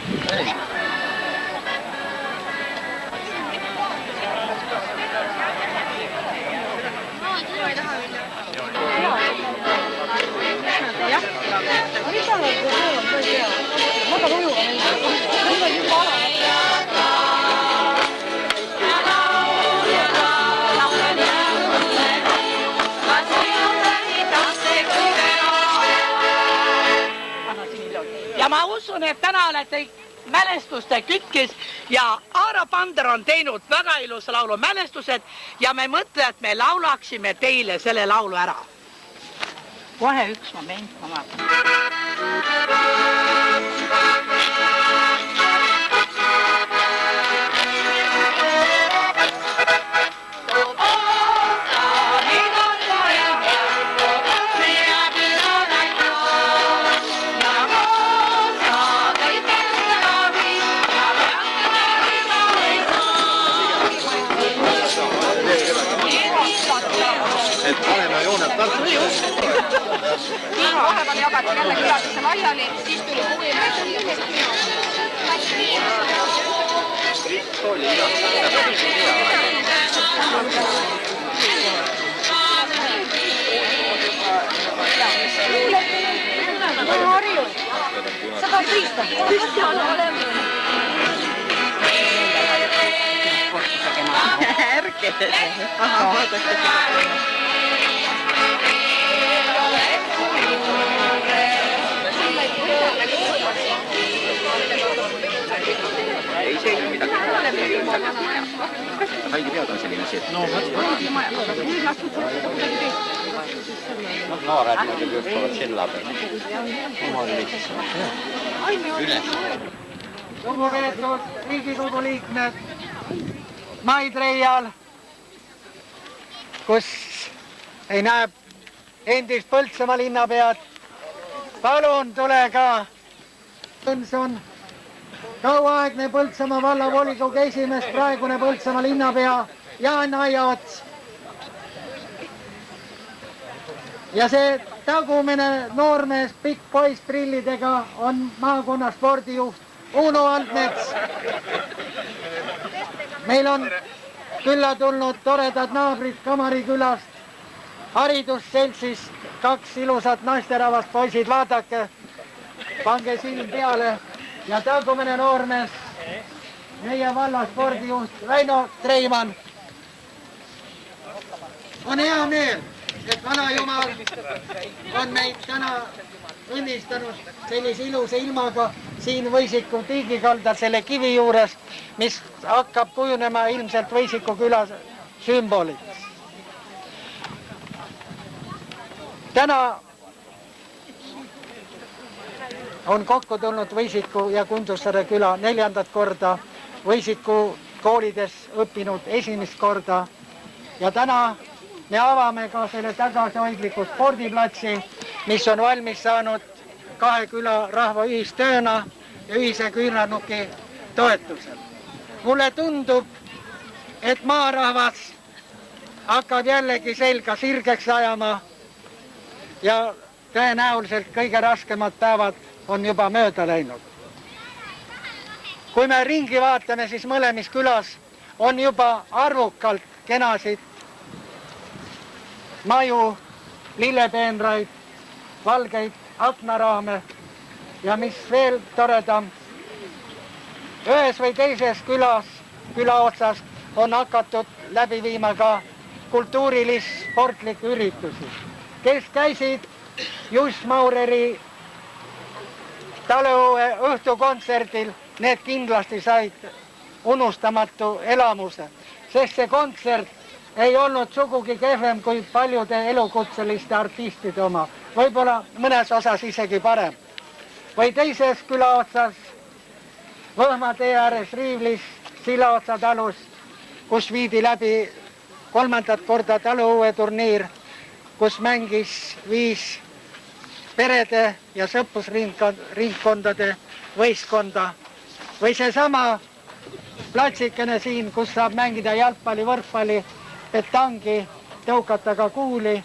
Ja ma usun, et täna olete mälestuste kütkis ja Aaro Pander on teinud väga ilus laulu mälestused ja me mõtle, et me laulaksime teile selle laulu ära. Kohe üks moment, ma vaatan. Nii vahepeal jagati jälle külalisse laiali, siis tuli kuuli ei see ei midagi. Haigi pead on selline see. Noored muidugi hüppavad silla peale. Omal lihtsalt. Üles. Lugupeetud Riigikogu liikmed, Maidreial, kus ei näe endist Põltsamaa linnapead. Palun tule ka. Tõnson, kauaaegne Põltsamaa vallavolikogu esimees, praegune Põltsamaa linnapea Jaan Aiaots. Ja see tagumine noormees pikk poiss prillidega on maakonna spordijuht Uno Antmets. Meil on külla tulnud toredad naabrid Kamari külast, haridusseltsist, 2 ilusat naisterahvast, poisid, vaadake, pange silm peale ja tagumine noormees, meie valla spordijuht Väino Treimann. On hea meel, et vanajumal on meid täna õnnistanud sellise ilusa ilmaga siin Võisiku tiigikaldal selle kivi juures, mis hakkab kujunema ilmselt Võisiku küla sümboliks. Täna on kokku tulnud Võisiku ja Kundussaare küla 4. korda, Võisiku koolides õppinud 1. korda ja täna me avame ka selle tagasihoidliku spordiplatsi, mis on valmis saanud 2 küla rahva ühistööna ja ühise küünarnuki toetusel. Mulle tundub, et maarahvas hakkab jällegi selga sirgeks ajama ja tõenäoliselt kõige raskemad päevad on juba mööda läinud. Kui me ringi vaatame, siis mõlemis külas on juba arvukalt kenasid maju, lillepeenraid, valgeid aknaraame ja mis veel toredam, ühes või teises külas, külaotsas on hakatud läbi viima ka kultuurilist sportlikke üritusi. Kes käisid Juss Maureri taleuue õhtukontserdil, need kindlasti said unustamatu elamuse, sest see kontsert ei olnud sugugi kehvem kui paljude elukutseliste artistide oma, võib-olla mõnes osas isegi parem. Või teises külaotsas, Võhma tee ääres Riivlis, Sillaotsa talus, kus viidi läbi 3. korda taluuue turniir, kus mängis 5 perede ja sõprusringkondade võistkonda. Või seesama platsikene siin, kus saab mängida jalgpalli, võrkpalli, petangi, tõukata ka kuuli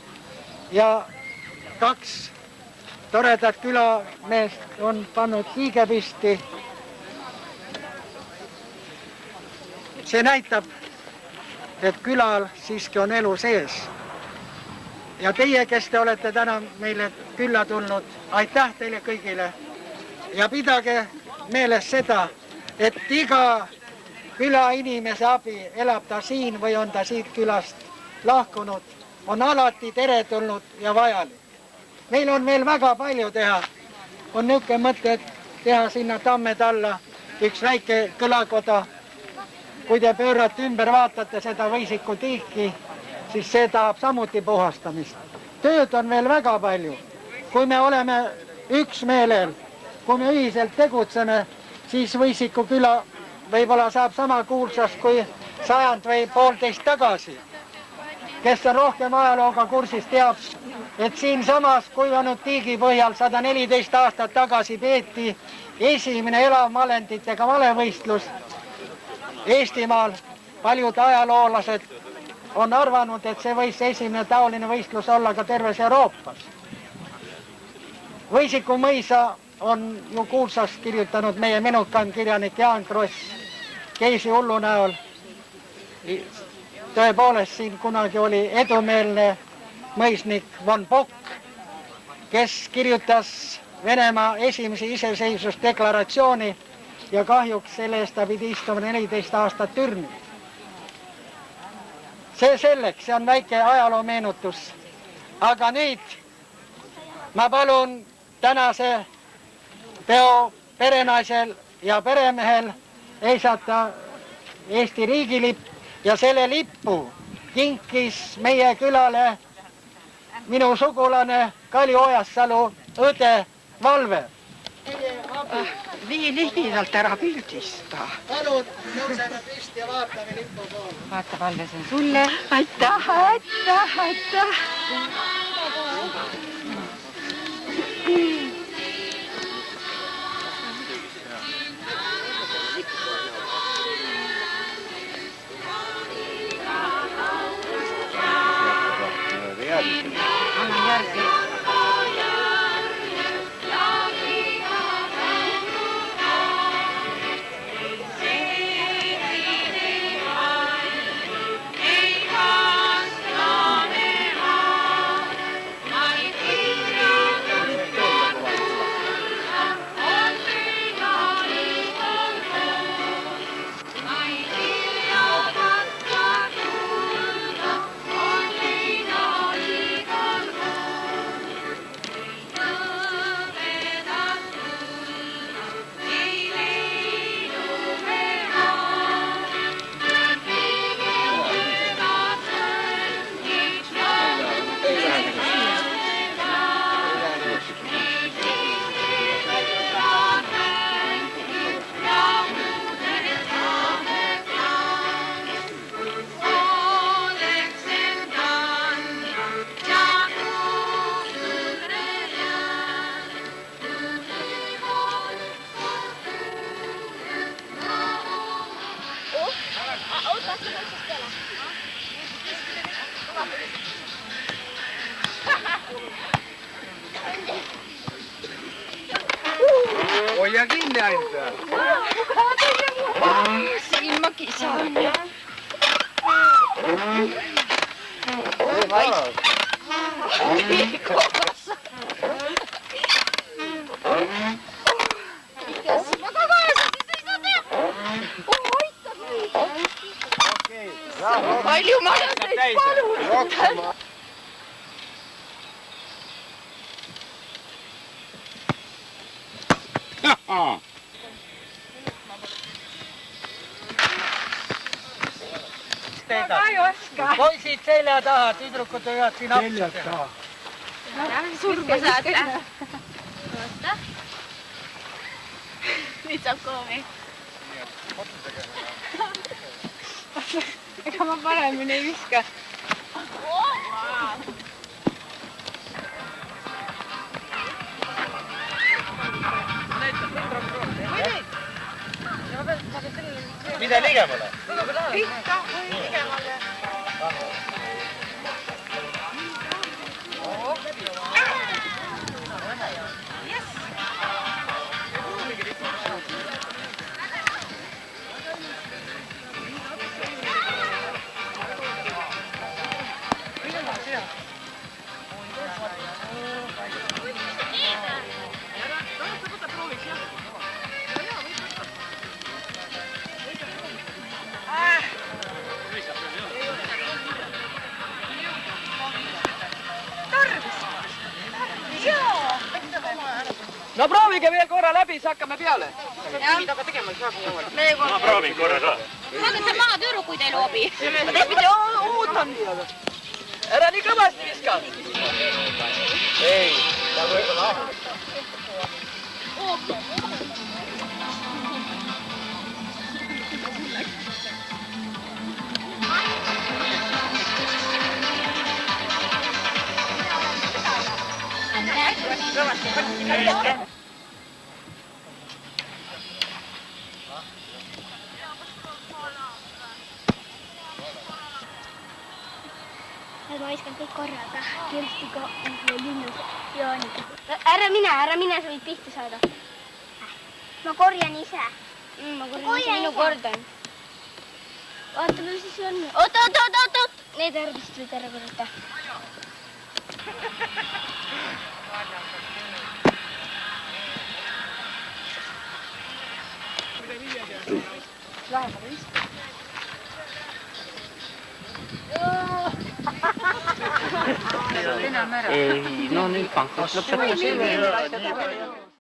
ja 2 toredat külameest on pannud hiigepisti. See näitab, et külal siiski on elu sees. Ja teie, kes te olete täna meile külla tulnud, aitäh teile kõigile. Ja pidage meeles seda, et iga küla inimese abi, elab ta siin või on ta siit külast lahkunud, on alati teretulnud ja vajalik. Meil on veel väga palju teha. On niisugune mõte teha sinna tamme talla üks väike kõlakoda. Kui te pöörate ümber, vaatate seda Võisiku tiiki, siis see tahab samuti puhastamist. Tööd on veel väga palju. Kui me oleme üksmeelel, kui me ühiselt tegutseme, siis Võisiku küla võib-olla saab sama kuulsas kui 100 või 1,5 tagasi. Kes on rohkem ajalooga kursis, teab, et siin samas kuivanud tiigi põhjal 114 aastat tagasi peeti esimene elavmalenditega valevõistlus Eestimaal. Paljud ajaloolased on arvanud, et see võis esimene taoline võistlus olla ka terves Euroopas. Võisiku mõisa on ju kuulsas kirjutanud meie menukam kirjanik Jaan Kross Keisi hullu näol. Tõepoolest siin kunagi oli edumeelne mõisnik von Bock, kes kirjutas Venemaa esimese iseseisvusdeklaratsiooni ja kahjuks selle eest ta pidi istuma 14 aastat türmi. See selleks, see on väike ajaloo meenutus. Aga nüüd ma palun tänase peo perenaisel ja peremehel eisata Eesti riigilipp ja selle lippu kinkis meie külale minu sugulane Kali Ojassalu õde Valve. Nii ligidalt ära pildista. Palun, tõuseme püsti ja vaatame lippu poole. Vaata, Valve, see on sulle. Aitäh, aitäh, aitäh. Annan järgi. hoia kinni ainult. Siin ma kisan. Palju ma olen teid palunud. Poisid selja taha, tüdrukud võivad siin apsa teha. Surma saate. Nüüd saab koomi. Ega ma paremini ei viska. Mida ligemale? Pihta või ligemale. No proovige veel korra läbi, siis hakkame peale. Mida ka tegema ei saa. Ma proovin korra ka. Saadate maha tüdrukuid ei loobi. Pidi ootan nii. Ära nii kõvasti viska. Ei, ta võib-olla. Ma viskan kõik korraga. Kirstiga linnus jooniga. Ära mine, sa võid pihta saada. Ma korjan ise. Ma korjan minu kord on. Vaata, mis siis on. Oot. Need vist võid ära korjata. Läheb vist. Ei, no nüüd pank lõpetab.